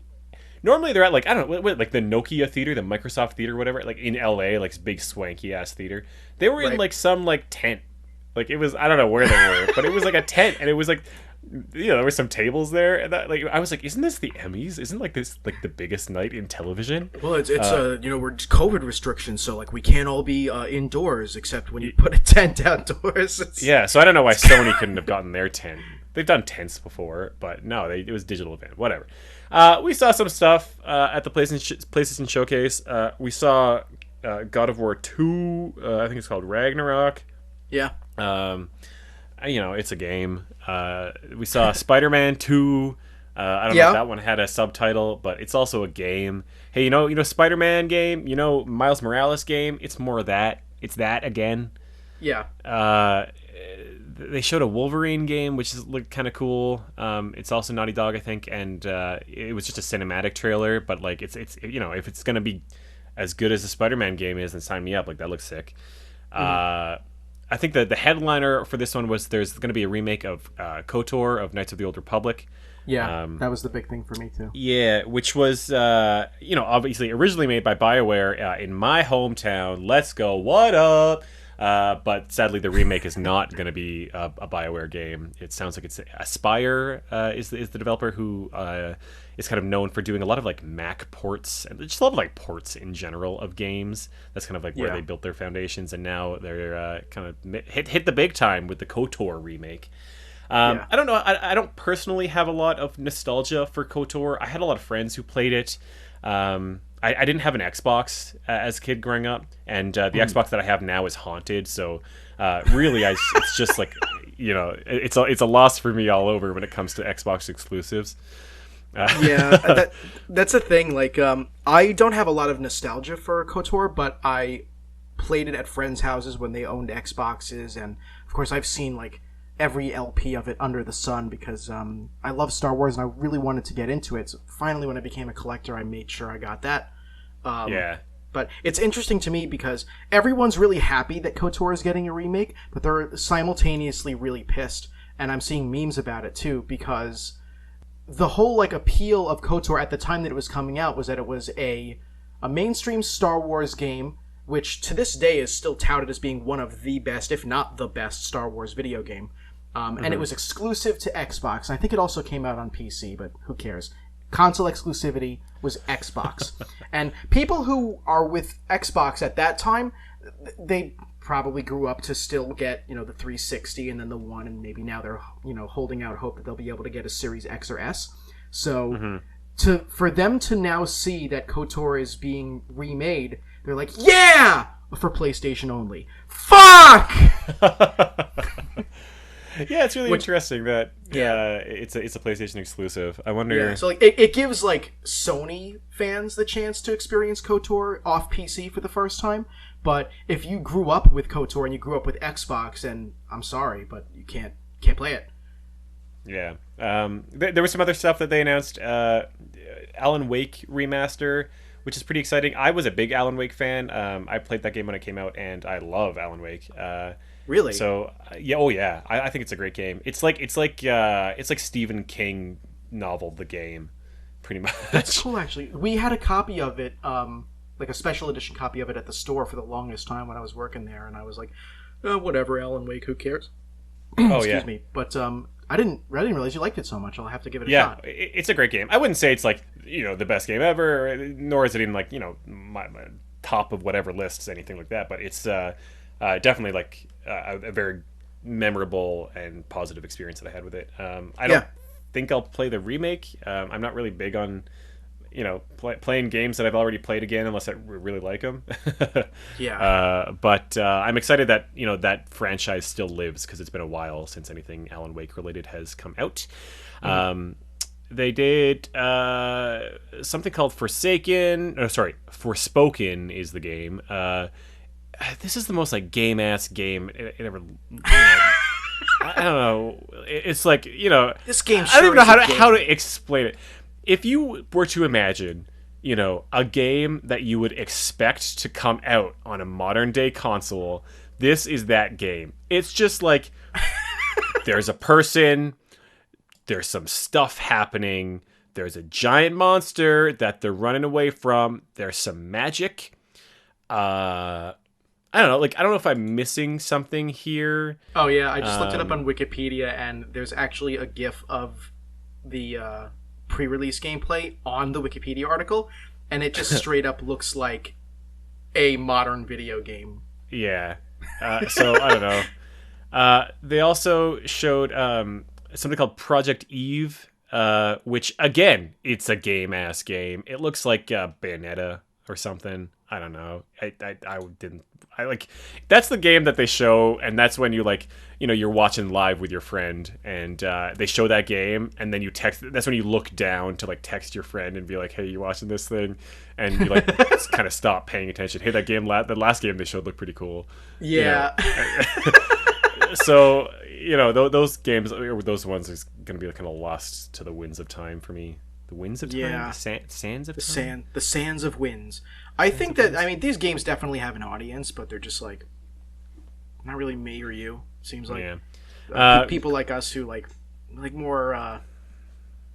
normally they're at like, I don't know, like the Nokia theater, the Microsoft theater, whatever, like in LA, like this big swanky ass theater. They were in like some like tent. Like it was, I don't know where they were, but it was like a tent, and it was like, there were some tables there, and that, like, I was like, isn't this the Emmys? Isn't like this like the biggest night in television? Well, it's we're COVID restrictions, so like we can't all be indoors except when you put a tent outdoors. Yeah, so I don't know why Sony couldn't have gotten their tent. They've done tents before, but no, it was a digital event. Whatever. We saw some stuff at the PlayStation Showcase. We saw God of War 2. I think it's called Ragnarok. Yeah. It's a game. We saw Spider-Man 2. I don't know if that one had a subtitle, but it's also a game. Hey, Spider-Man game, Miles Morales game, it's more of that. It's that again. Yeah. They showed a Wolverine game, which looked kind of cool. It's also Naughty Dog, I think, and it was just a cinematic trailer, but like it's if it's going to be as good as the Spider-Man game is, then sign me up. Like that looks sick. Mm-hmm. I think that the headliner for this one was there's going to be a remake of KOTOR of Knights of the Old Republic. Yeah, that was the big thing for me too. Yeah, which was obviously originally made by BioWare in my hometown. Let's go, what up? But sadly, the remake is not going to be a BioWare game. It sounds like it's Aspire is the developer who is kind of known for doing a lot of like Mac ports and just a lot of like ports in general of games. That's kind of like where they built their foundations, and now they're kind of hit the big time with the KOTOR remake. I don't know. I don't personally have a lot of nostalgia for KOTOR. I had a lot of friends who played it. I didn't have an Xbox as a kid growing up, and the Xbox that I have now is haunted. So really, it's just like it's a loss for me all over when it comes to Xbox exclusives. That's a thing. Like, I don't have a lot of nostalgia for KOTOR, but I played it at friends' houses when they owned Xboxes, and of course, I've seen like every LP of it under the sun because I love Star Wars and I really wanted to get into it. So finally, when I became a collector, I made sure I got that. But it's interesting to me because everyone's really happy that KOTOR is getting a remake, but they're simultaneously really pissed. And I'm seeing memes about it too because the whole like appeal of KOTOR at the time that it was coming out was that it was a mainstream Star Wars game, which to this day is still touted as being one of the best, if not the best, Star Wars video game. And it was exclusive to Xbox. And I think it also came out on PC, but who cares? Console exclusivity was Xbox. And people who are with Xbox at that time, they probably grew up to still get, the 360 and then the One, and maybe now they're, holding out hope that they'll be able to get a Series X or S. So for them to now see that KOTOR is being remade, they're like, yeah! for PlayStation only. Fuck. Yeah, it's really interesting that Yeah. it's a PlayStation exclusive. I wonder. Yeah, so like it gives like Sony fans the chance to experience KOTOR off PC for the first time. But if you grew up with KOTOR and you grew up with Xbox, and I'm sorry, but you can't play it. Yeah. There was some other stuff that they announced. Alan Wake remaster, which is pretty exciting. I was a big Alan Wake fan. I played that game when it came out, and I love Alan Wake. Really? So yeah, oh yeah, I think it's a great game. It's like Stephen King novel, the game, pretty much. That's cool, actually. We had a copy of it, like a special edition copy of it at the store for the longest time when I was working there, and I was like, oh, whatever, Alan Wake, who cares? Oh Excuse yeah, me. But I didn't realize you liked it so much. I'll have to give it a yeah. shot. It's a great game. I wouldn't say it's like the best game ever, nor is it in like my top of whatever lists, anything like that. But it's definitely like a very memorable and positive experience that I had with it. I don't think I'll play the remake. I'm not really big on playing games that I've already played again unless I really like them. Yeah. But I'm excited that that franchise still lives because it's been a while since anything Alan Wake related has come out. They did something called Forsaken. Oh, sorry, Forspoken is the game. This is the most like game ass game it ever. I don't know. It's like This game. I don't even know sure how to explain it. If you were to imagine, a game that you would expect to come out on a modern day console, this is that game. It's just like there's a person, there's some stuff happening, there's a giant monster that they're running away from, there's some magic. I don't know. Like, I don't know if I'm missing something here. Oh yeah, I just looked it up on Wikipedia, and there's actually a GIF of the pre-release gameplay on the Wikipedia article, and it just straight up looks like a modern video game. Yeah. So I don't know. They also showed something called Project Eve, which again, it's a game ass game. It looks like Bayonetta or something. I don't know. I didn't. I like that's the game that they show, and that's when you you're watching live with your friend, and they show that game, and then you text. That's when you look down to like text your friend and be like, "Hey, you watching this thing?" And you like kind of stop paying attention. Hey, that game, the last game they showed looked pretty cool. Yeah. So those games, or those ones, is gonna be kind of lost to the winds of time for me. The winds of time, Yeah. the sands of time. The sands of winds. I think that these games definitely have an audience, but they're just like not really me or you. Seems like people like us who like more. I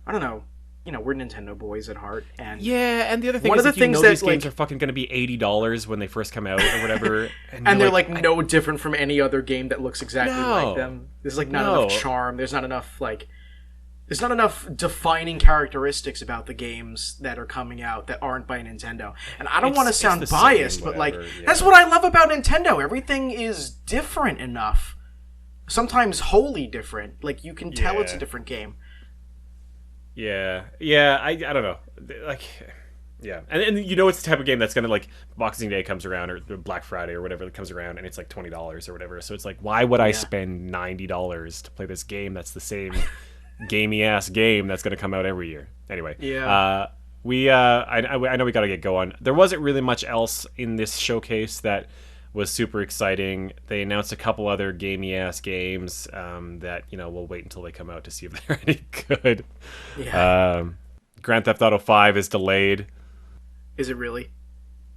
don't know. We're Nintendo boys at heart, and and the other thing one is of the things that these games are fucking going to be $80 when they first come out or whatever, and they're like no different from any other game that looks exactly like them. There's like not enough charm. There's not enough There's not enough defining characteristics about the games that are coming out that aren't by Nintendo. And I don't want to sound biased, but that's what I love about Nintendo. Everything is different enough. Sometimes wholly different. Like, you can tell it's a different game. Yeah, I don't know. Like, yeah. And it's the type of game that's going to, like, Boxing Day comes around, or Black Friday, or whatever that comes around, and it's like $20 or whatever. So it's like, why would I spend $90 to play this game that's the same gamey ass game that's going to come out every year? Anyway, I know we got to get going. There wasn't really much else in this showcase that was super exciting. They announced a couple other gamey ass games that we'll wait until they come out to see if they're any good. Grand Theft Auto 5 is delayed. Is it really?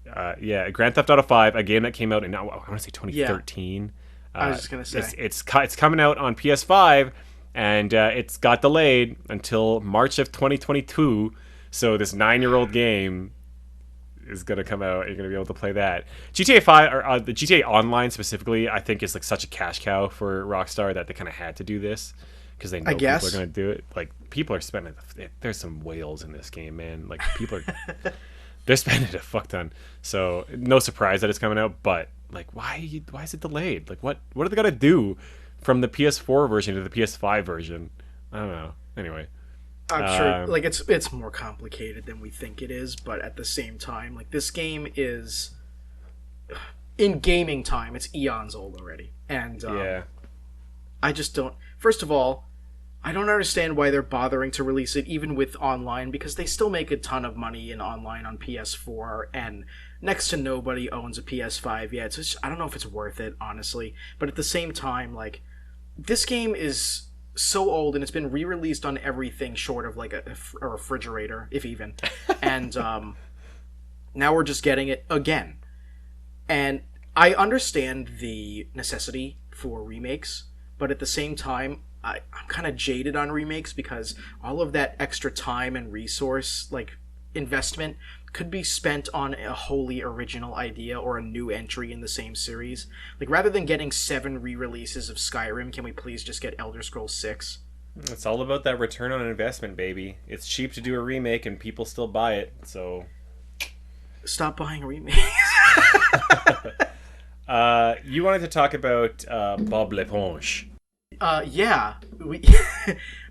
Grand Theft Auto 5, a game that came out in I want to say 2013. I was just gonna say it's coming out on PS5. And it's got delayed until March of 2022. So this 9-year-old game is going to come out. You're going to be able to play that. GTA 5, or the GTA Online specifically, I think is like such a cash cow for Rockstar that they kind of had to do this. Because they know people are going to do it. Like, people are spending... There's some whales in this game, man. Like, people are... they're spending a fuck ton. So, no surprise that it's coming out. But, like, why is it delayed? Like, what are they going to do from the PS4 version to the PS5 version? I don't know. Anyway, I'm sure like it's more complicated than we think it is, but at the same time, like, this game is in gaming time, it's eons old already. And Yeah. I just don't. First of all, I don't understand why they're bothering to release it even with online, because they still make a ton of money in online on PS4, and next to nobody owns a PS5 yet. So I don't know if it's worth it, honestly. But at the same time, like, this game is so old, and it's been re-released on everything short of like a refrigerator, if even. And now we're just getting it again. And I understand the necessity for remakes, but at the same time, I'm kind of jaded on remakes because all of that extra time and resource, like, investment could be spent on a wholly original idea or a new entry in the same series. Like, rather than getting 7 re-releases of Skyrim, can we please just get Elder Scrolls 6? It's all about that return on investment, baby. It's cheap to do a remake and people still buy it, so... Stop buying remakes. You wanted to talk about Bob L'Éponge. Yeah,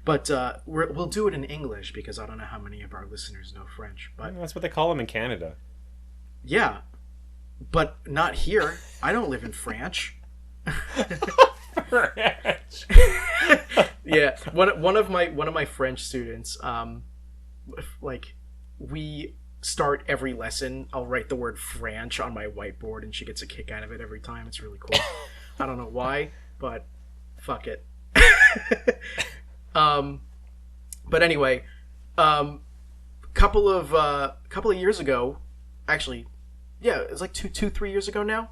but we'll do it in English because I don't know how many of our listeners know French. But That's what they call him in Canada. yeah, but not here. I don't live in France. Yeah, one of my French students, like, we start every lesson, I'll write the word French on my whiteboard, and she gets a kick out of it every time. It's really cool. I don't know why, but fuck it. But anyway, couple of years ago, actually, yeah, it was like 3 years ago now.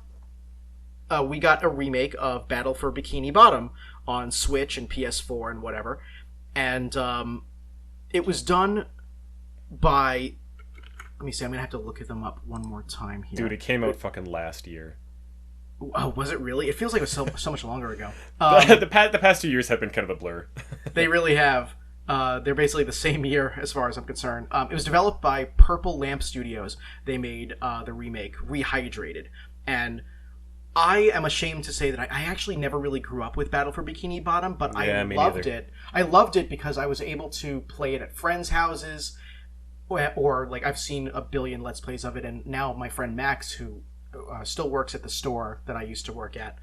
We got a remake of Battle for Bikini Bottom on Switch and PS4 and whatever, and it was done by. Let me see. I'm gonna have to look them up one more time here. Dude, it came out fucking last year. Oh, was it really? It feels like it was so much longer ago. The past 2 years have been kind of a blur. They really have. They're basically the same year as far as I'm concerned. It was developed by Purple Lamp Studios. They made the remake, Rehydrated. And I am ashamed to say that I actually never really grew up with Battle for Bikini Bottom, but Yeah, I me loved neither. it. I loved it because I was able to play it at friends' houses, or like I've seen a billion Let's Plays of it, and now my friend Max, who still works at the store that I used to work at,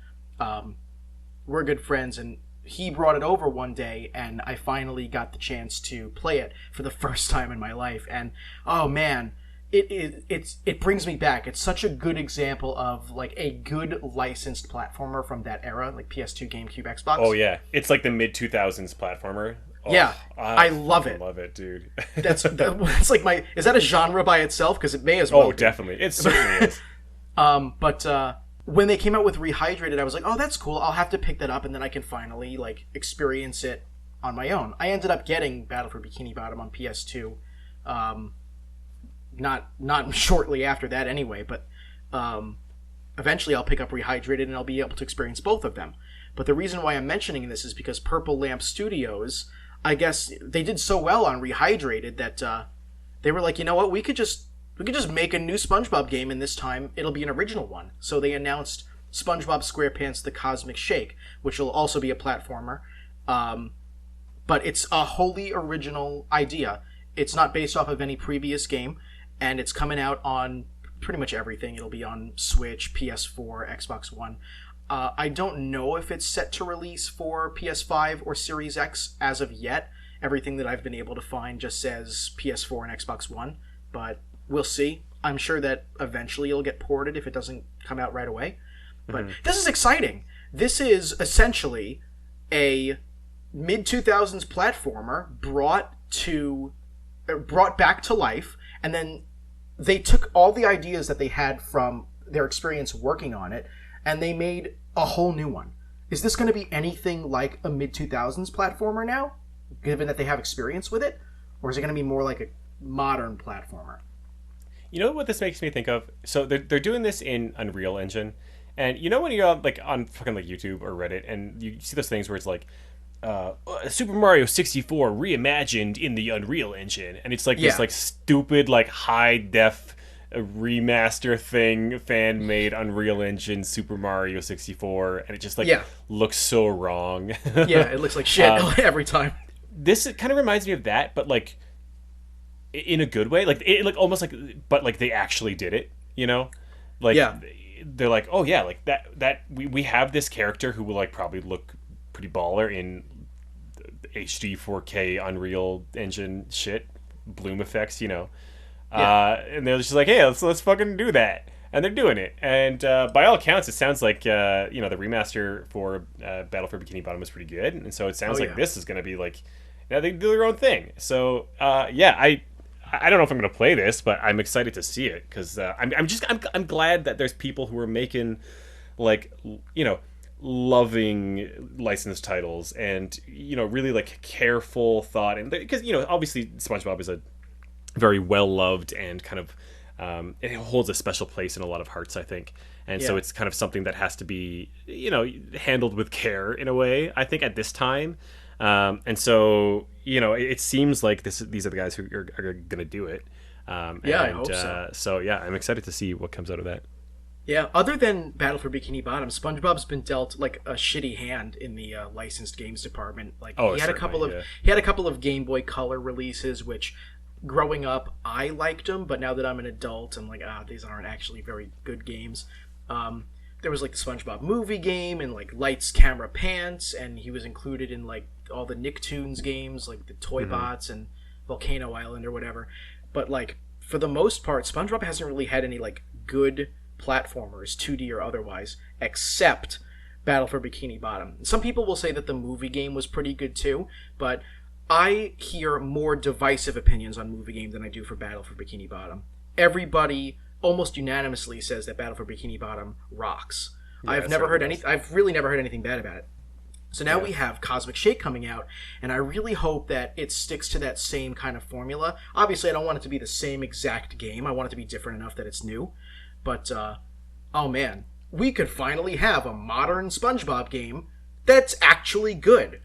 we're good friends, and he brought it over one day, and I finally got the chance to play it for the first time in my life, and oh man, it brings me back. It's such a good example of like a good licensed platformer from that era, like PS2, GameCube, Xbox. Oh yeah, it's like the mid 2000s platformer. Oh, Yeah, I love it. Love it, dude. It's like my. Is that a genre by itself? Because it may as well. Oh, be. definitely. It certainly is. But when they came out with Rehydrated, I was like, oh, that's cool. I'll have to pick that up, and then I can finally like experience it on my own. I ended up getting Battle for Bikini Bottom on PS2. Not shortly after that, anyway. But eventually, I'll pick up Rehydrated, and I'll be able to experience both of them. But the reason why I'm mentioning this is because Purple Lamp Studios, I guess they did so well on Rehydrated that they were like, you know what, we could just make a new SpongeBob game, and this time it'll be an original one. So they announced SpongeBob SquarePants: The Cosmic Shake, which will also be a platformer. But it's a wholly original idea. It's not based off of any previous game, and it's coming out on pretty much everything. It'll be on Switch, PS4, Xbox One. I don't know if it's set to release for PS5 or Series X as of yet. Everything that I've been able to find just says PS4 and Xbox One, but we'll see. I'm sure that eventually it'll get ported if it doesn't come out right away. But this is exciting. This is essentially a mid-2000s platformer brought back to life, and then they took all the ideas that they had from their experience working on it, and they made a whole new one. Is this going to be anything like a mid-2000s platformer now, given that they have experience with it? Or is it going to be more like a modern platformer? You know what this makes me think of? So they're doing this in Unreal Engine, and you know when you're on fucking like YouTube or Reddit, and you see those things where it's like Super Mario 64 reimagined in the Unreal Engine, and it's like this like stupid like high def remaster thing, fan made Unreal Engine Super Mario 64, and it just like looks so wrong. Yeah, it looks like shit every time. This kind of reminds me of that, but like in a good way, like it like almost like, but like they actually did it, you know, like they're like, oh yeah, like that we have this character who will like probably look pretty baller in HD 4K Unreal Engine shit, bloom effects, Yeah. and they're just like, hey, let's fucking do that, and they're doing it. And by all accounts, it sounds like the remaster for Battle for Bikini Bottom was pretty good, and so it Oh sounds like yeah. this is gonna be like, they do their own thing. So yeah, I don't know if I'm gonna play this, but I'm excited to see it because I'm glad that there's people who are making like loving licensed titles and really like careful thought, and because obviously SpongeBob is a very well loved and kind of it holds a special place in a lot of hearts, I think. And so Yeah. it's kind of something that has to be handled with care in a way, I think, at this time. And so it seems like these are the guys who are going to do it. Yeah, I And hope so. so yeah, I'm excited to see what comes out of that. Yeah, other than Battle for Bikini Bottom, SpongeBob's been dealt like a shitty hand in the licensed games department. Like Oh, he had a couple certainly, of yeah. he had a couple of Game Boy Color releases, which growing up I liked them, but now that I'm an adult, I'm like, these aren't actually very good games. Um, there was like the SpongeBob movie game and like Lights, Camera, Pants, and he was included in like all the Nicktoons games, like the Toy Bots and Volcano Island or whatever. But like for the most part, SpongeBob hasn't really had any like good platformers, 2D or otherwise, except Battle for Bikini Bottom. Some people will say that the movie game was pretty good too, but I hear more divisive opinions on movie game than I do for Battle for Bikini Bottom. Everybody almost unanimously says that Battle for Bikini Bottom rocks. Yeah, it certainly does. I've really never heard anything bad about it. So now Yeah. we have Cosmic Shake coming out, and I really hope that it sticks to that same kind of formula. Obviously, I don't want it to be the same exact game. I want it to be different enough that it's new. But, oh man, we could finally have a modern SpongeBob game that's actually good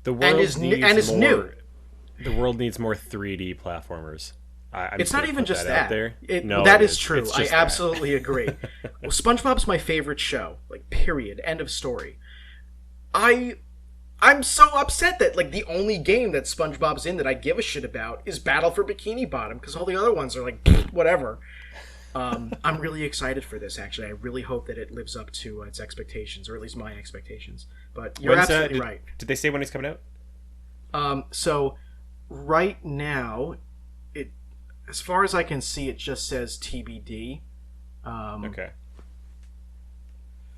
The and world is needs and is more. new. The world needs more 3D platformers. I'm It's just not gonna even put just that out that. there. It, No, that it is true. It's I just that. absolutely agree. Well, SpongeBob's my favorite show. Like, period. End of story. I I'm so upset that like the only game that SpongeBob's in that I give a shit about is Battle for Bikini Bottom because all the other ones are like whatever. I'm really excited for this. Actually, I really hope that it lives up to its expectations, or at least my expectations. But you're When's, absolutely did, right. did they say when it's coming out? So right now, it as far as I can see, it just says TBD. Okay.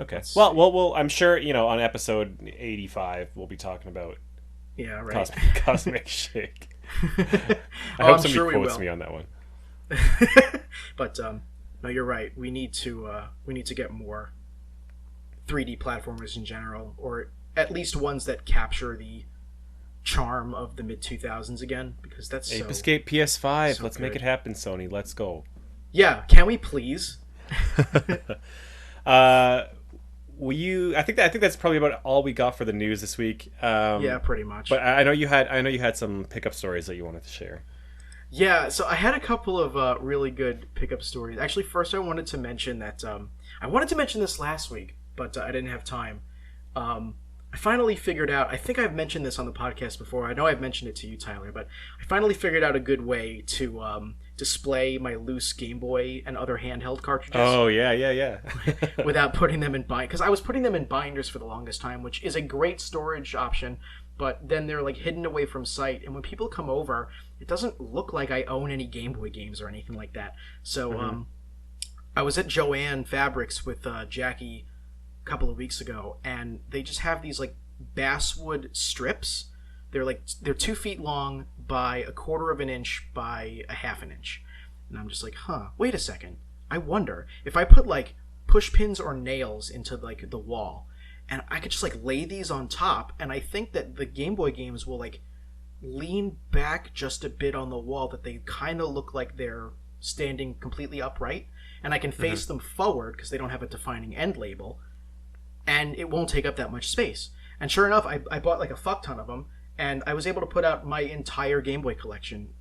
Okay. Let's Well, I'm sure on episode 85 we'll be talking about Yeah, right. Cosmic Shake. I Oh, hope I'm somebody sure we quotes will. me on that one. But no, you're right. We need to get more 3D platformers in general, or at least ones that capture the charm of the mid 2000s again, because that's Ape so. Escape PS5. so Let's make good. it happen, Sony. Let's go. Yeah, can we please? I think that's probably about all we got for the news this week. Yeah, pretty much. But I know you had some pickup stories that you wanted to share. Yeah, so I had a couple of really good pickup stories. Actually, first I wanted to mention that I wanted to mention this last week, but I didn't have time. I finally figured out. I think I've mentioned this on the podcast before. I know I've mentioned it to you, Tyler, but I finally figured out a good way to display my loose Game Boy and other handheld cartridges. Oh yeah. Without putting them in bind, because I was putting them in binders for the longest time, which is a great storage option, but then they're like hidden away from sight, and when people come over it doesn't look like I own any Game Boy games or anything like that. So I was at Joanne Fabrics with Jackie a couple of weeks ago, and they just have these like basswood strips. They're 2 feet long by a quarter of an inch by a half an inch. And I'm just like, wait a second. I wonder if I put like push pins or nails into like the wall, and I could just like lay these on top, and I think that the Game Boy games will like lean back just a bit on the wall, that they kind of look like they're standing completely upright, and I can face them forward because they don't have a defining end label, and it won't take up that much space. And sure enough, I bought like a fuck ton of them, and I was able to put out my entire Game Boy collection,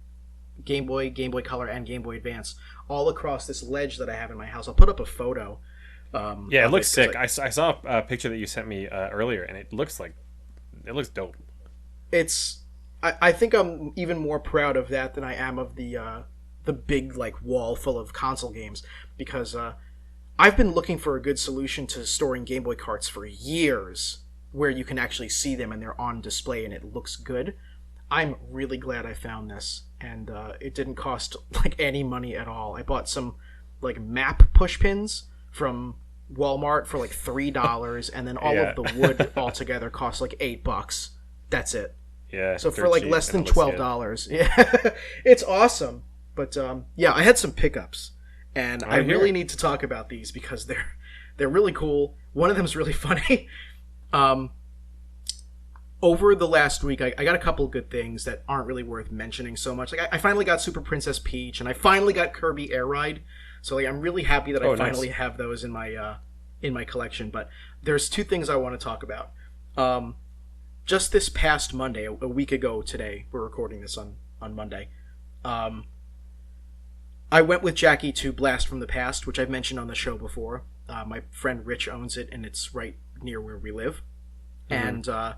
Game Boy Color, and Game Boy Advance, all across this ledge that I have in my house. I'll put up a photo. Yeah, it of looks 'cause sick. I saw a picture that you sent me earlier, and it looks dope. I think I'm even more proud of that than I am of the big like wall full of console games, because I've been looking for a good solution to storing Game Boy carts for years, where you can actually see them and they're on display and it looks good. I'm really glad I found this, and it didn't cost like any money at all. I bought some like map push pins from Walmart for like $3, and then all of the wood altogether cost like $8. That's it. Yeah. So for like less than $12, yeah, it's awesome. But yeah, I had some pickups, and I really need to talk about these because they're really cool. One of them's really funny. Over the last week, I got a couple good things that aren't really worth mentioning so much. Like I finally got Super Princess Peach, and I finally got Kirby Air Ride. So like I'm really happy that I finally have those in my collection. But there's two things I want to talk about. Just this past Monday, a week ago today, we're recording this on Monday. I went with Jackie to Blast from the Past, which I've mentioned on the show before. My friend Rich owns it, and it's right near where we live. Mm-hmm. And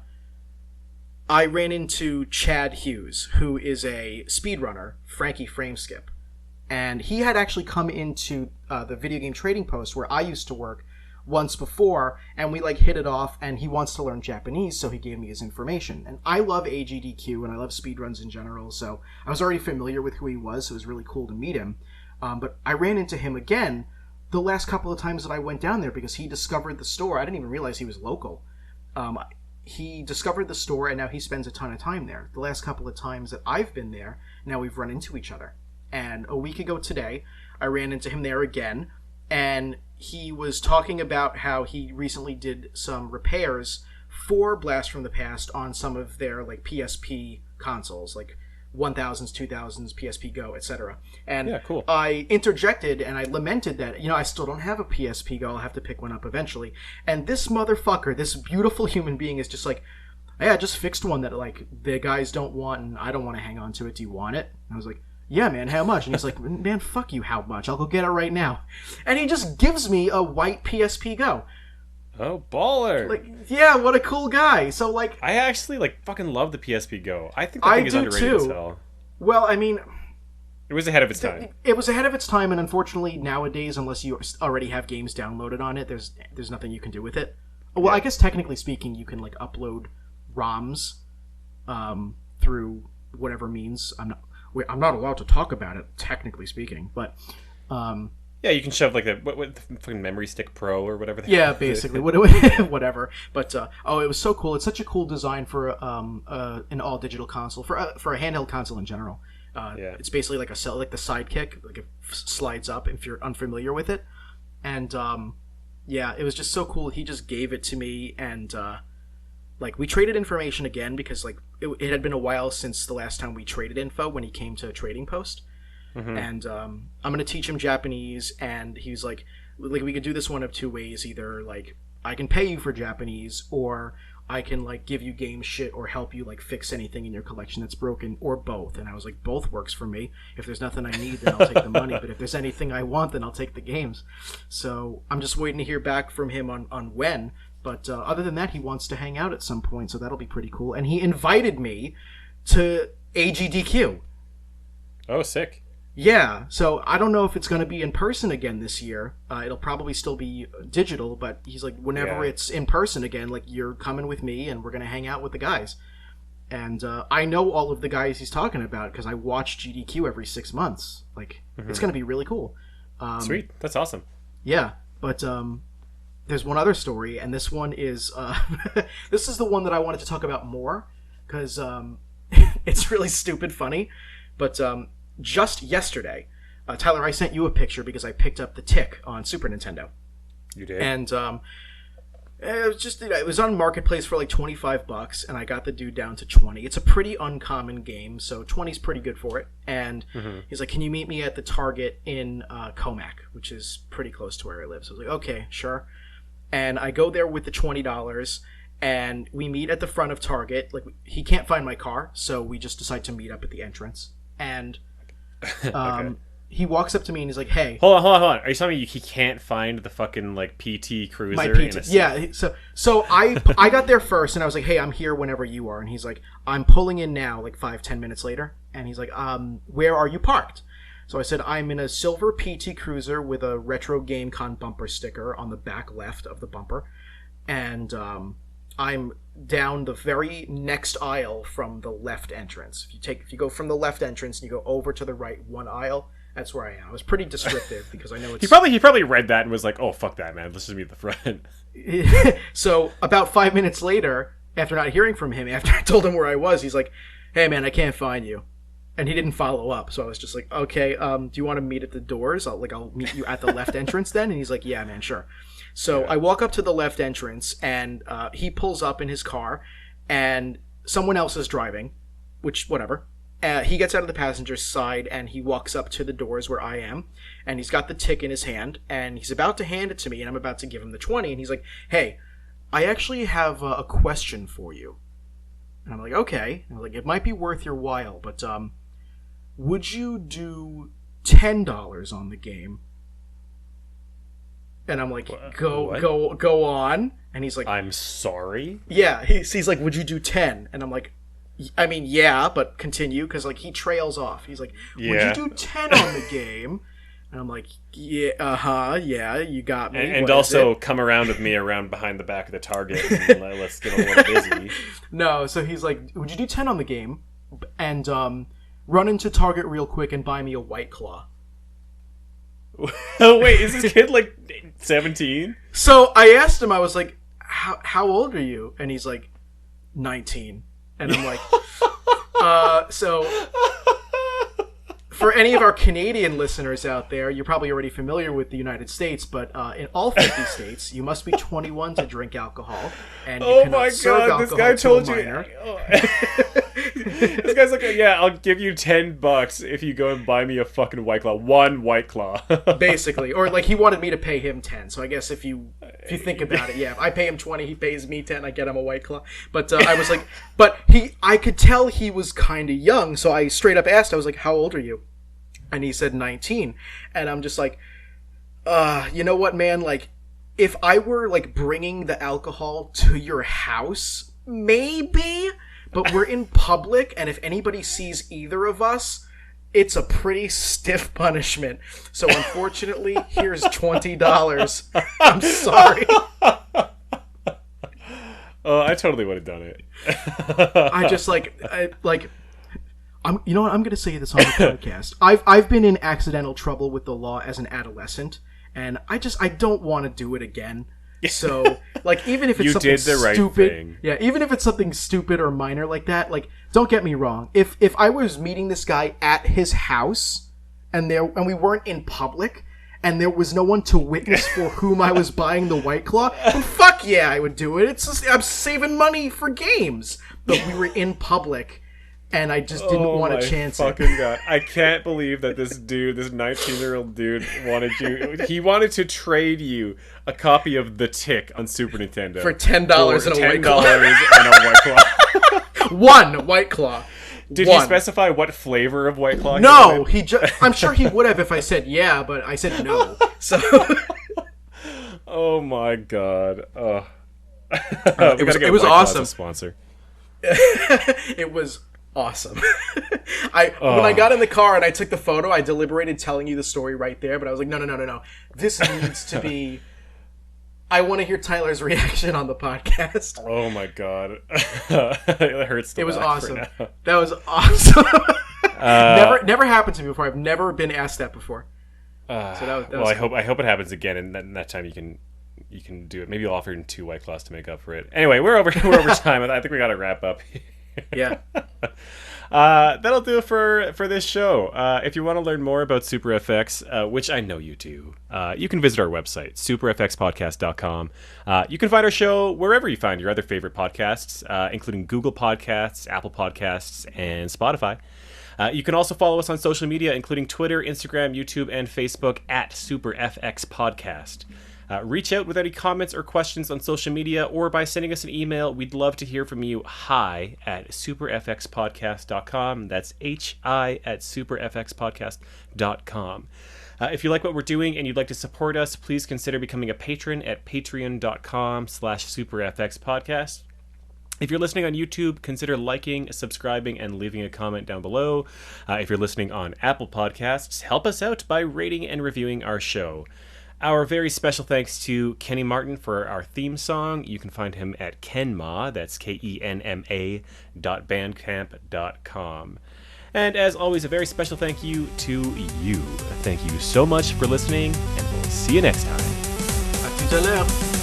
I ran into Chad Hughes, who is a speedrunner, Frankie Frameskip. And he had actually come into the video game trading post where I used to work once before, and we like hit it off, and he wants to learn Japanese, so he gave me his information. And I love AGDQ, and I love speedruns in general, so I was already familiar with who he was, so it was really cool to meet him. But I ran into him again the last couple of times that I went down there because he discovered the store. I didn't even realize he was local. He discovered the store, and now he spends a ton of time there. The last couple of times that I've been there, now we've run into each other. And a week ago today, I ran into him there again, and he was talking about how he recently did some repairs for Blast from the Past on some of their like PSP consoles, like 1000s, 2000s, PSP Go, etc. And yeah, cool. I interjected and I lamented that, I still don't have a PSP Go. I'll have to pick one up eventually. And this motherfucker, this beautiful human being is just like, hey, I just fixed one that like the guys don't want and I don't want to hang on to it. Do you want it? And I was like, yeah, man, how much? And he's like, man, fuck you, how much? I'll go get it right now. And he just gives me a white PSP Go. Oh, baller! Like, yeah, what a cool guy. So, like, I actually fucking love the PSP Go. I think that thing is underrated as hell. Well, I mean, it was ahead of its time. It was ahead of its time, and unfortunately, nowadays, unless you already have games downloaded on it, there's nothing you can do with it. Well, yeah. I guess technically speaking, you can like upload ROMs through whatever means. I'm not allowed to talk about it, technically speaking, but. Yeah, you can shove like the fucking Memory Stick Pro or whatever. Yeah, basically, whatever. But it was so cool. It's such a cool design for an all digital console for a handheld console in general. It's basically like like the Sidekick, like it slides up if you're unfamiliar with it, and it was just so cool. He just gave it to me, and like we traded information again because like it had been a while since the last time we traded info when he came to Trading Post. Mm-hmm. And I'm going to teach him Japanese, and he's like, we could do this one of two ways. Either, like, I can pay you for Japanese, or I can, like, give you game shit or help you, like, fix anything in your collection that's broken, or both. And I was like, both works for me. If there's nothing I need, then I'll take the money. But if there's anything I want, then I'll take the games. So I'm just waiting to hear back from him on when. But other than that, he wants to hang out at some point, so that'll be pretty cool. And he invited me to AGDQ. Oh, sick. Yeah, so I don't know if it's going to be in person again this year. It'll probably still be digital, but he's like, whenever it's in person again, like, you're coming with me and we're going to hang out with the guys. And I know all of the guys he's talking about because I watch GDQ every 6 months. Like, It's going to be really cool. Sweet, that's awesome. Yeah, but there's one other story, and this one is... this is the one that I wanted to talk about more because it's really stupid funny, but... just yesterday, Tyler, I sent you a picture because I picked up the Tick on Super Nintendo. You did? And it was on Marketplace for like $25, and I got the dude down to 20. It's a pretty uncommon game, so 20 is pretty good for it. And he's like, can you meet me at the Target in Comac, which is pretty close to where I live. So I was like, okay, sure. And I go there with the $20, and we meet at the front of Target. Like, he can't find my car, so we just decide to meet up at the entrance. And okay. He walks up to me and he's like, hey. Hold on. Are you telling me he can't find the fucking, like, PT Cruiser? My PT. Yeah, so I got there first and I was like, hey, I'm here whenever you are. And he's like, I'm pulling in now, like 5-10 minutes later. And he's like, where are you parked? So I said, I'm in a silver PT Cruiser with a Retro GameCon bumper sticker on the back left of the bumper. And I'm down the very next aisle from the left entrance. If you go from the left entrance and you go over to the right one aisle, that's where I am. I was pretty descriptive because I know it's... He probably read that and was like, oh, fuck that, man. Let's just meet at the front. So about 5 minutes later, after not hearing from him, after I told him where I was, he's like, hey, man, I can't find you. And he didn't follow up. So I was just like, okay, do you want to meet at the doors? I'll meet you at the left entrance then? And he's like, yeah, man, sure. So I walk up to the left entrance, and he pulls up in his car, and someone else is driving, which, whatever. He gets out of the passenger side, and he walks up to the doors where I am, and he's got the tick in his hand, and he's about to hand it to me, and I'm about to give him the 20, and he's like, hey, I actually have a question for you. And I'm like, okay. And I'm like, it might be worth your while, but would you do $10 on the game? And I'm like, go on. And he's like, I'm sorry? Yeah, he's like, would you do 10? And I'm like, I mean, yeah, but continue, because like he trails off. He's like, would you do 10 on the game? And I'm like, yeah, yeah, you got me. And also come around with me around behind the back of the Target and let's get a little busy. No, so he's like, would you do 10 on the game? And run into Target real quick and buy me a White Claw. Oh, wait, is this kid like 17? So I asked him, I was like, how old are you? And he's like, 19. And I'm like, so for any of our Canadian listeners out there, you're probably already familiar with the United States, but in all 50 states, you must be 21 to drink alcohol, and you cannot serve alcohol this guy to a told minor. This guy's like, yeah, I'll give you $10 if you go and buy me a fucking White Claw. One White Claw. Basically. Or like he wanted me to pay him 10. So I guess if you think about it, yeah, if I pay him 20, he pays me 10, I get him a White Claw. But I was like, I could tell he was kind of young, so I straight up asked, I was like, how old are you? And he said 19. And I'm just like, you know what, man? Like, if I were like bringing the alcohol to your house, maybe, but we're in public, and if anybody sees either of us, it's a pretty stiff punishment. So unfortunately, here's $20. I'm sorry. Oh, I totally would have done it. I just you know what? I'm going to say this on the podcast. I've been in accidental trouble with the law as an adolescent, and I don't want to do it again. So, like, even if it's something stupid, yeah, even if it's something stupid or minor like that, like, don't get me wrong. If I was meeting this guy at his house and we weren't in public and there was no one to witness for whom I was buying the White Claw, then fuck yeah, I would do it. It's just, I'm saving money for games. But we were in public. And I just didn't want to chance it. God. I can't believe that this 19-year-old dude he wanted to trade you a copy of The Tick on Super Nintendo. For $10 and a White Claw. and a White Claw. One White Claw. Did he specify what flavor of White Claw? No, I'm sure he would have if I said yeah, but I said no. So. Oh my god. It was awesome. As a sponsor. It was awesome. When I got in the car and I took the photo, I deliberated telling you the story right there, but I was like, no. This needs to be... I want to hear Tyler's reaction on the podcast. Oh my god. It hurts to It was laugh awesome. right now. That was awesome. Never happened to me before. I've never been asked that before. So that was I hope it happens again, and that time you can do it. Maybe you'll offer him 2 White Claws to make up for it. Anyway, we're over time. I think we got to wrap up. Yeah. That'll do it for this show. If you want to learn more about Super FX, which I know you do, you can visit our website, superfxpodcast.com. You can find our show wherever you find your other favorite podcasts, including Google Podcasts, Apple Podcasts, and Spotify. You can also follow us on social media, including Twitter, Instagram, YouTube, and Facebook at SuperFXPodcast. Reach out with any comments or questions on social media or by sending us an email. We'd love to hear from you. Hi at superfxpodcast.com. That's hi at superfxpodcast.com. If you like what we're doing and you'd like to support us, please consider becoming a patron at patreon.com/superfxpodcast. If you're listening on YouTube, consider liking, subscribing, and leaving a comment down below. If you're listening on Apple Podcasts, help us out by rating and reviewing our show. Our very special thanks to Kenny Martin for our theme song. You can find him at Kenma, that's KENMA.bandcamp.com. And as always, a very special thank you to you. Thank you so much for listening, and we'll see you next time. À tout à l'heure.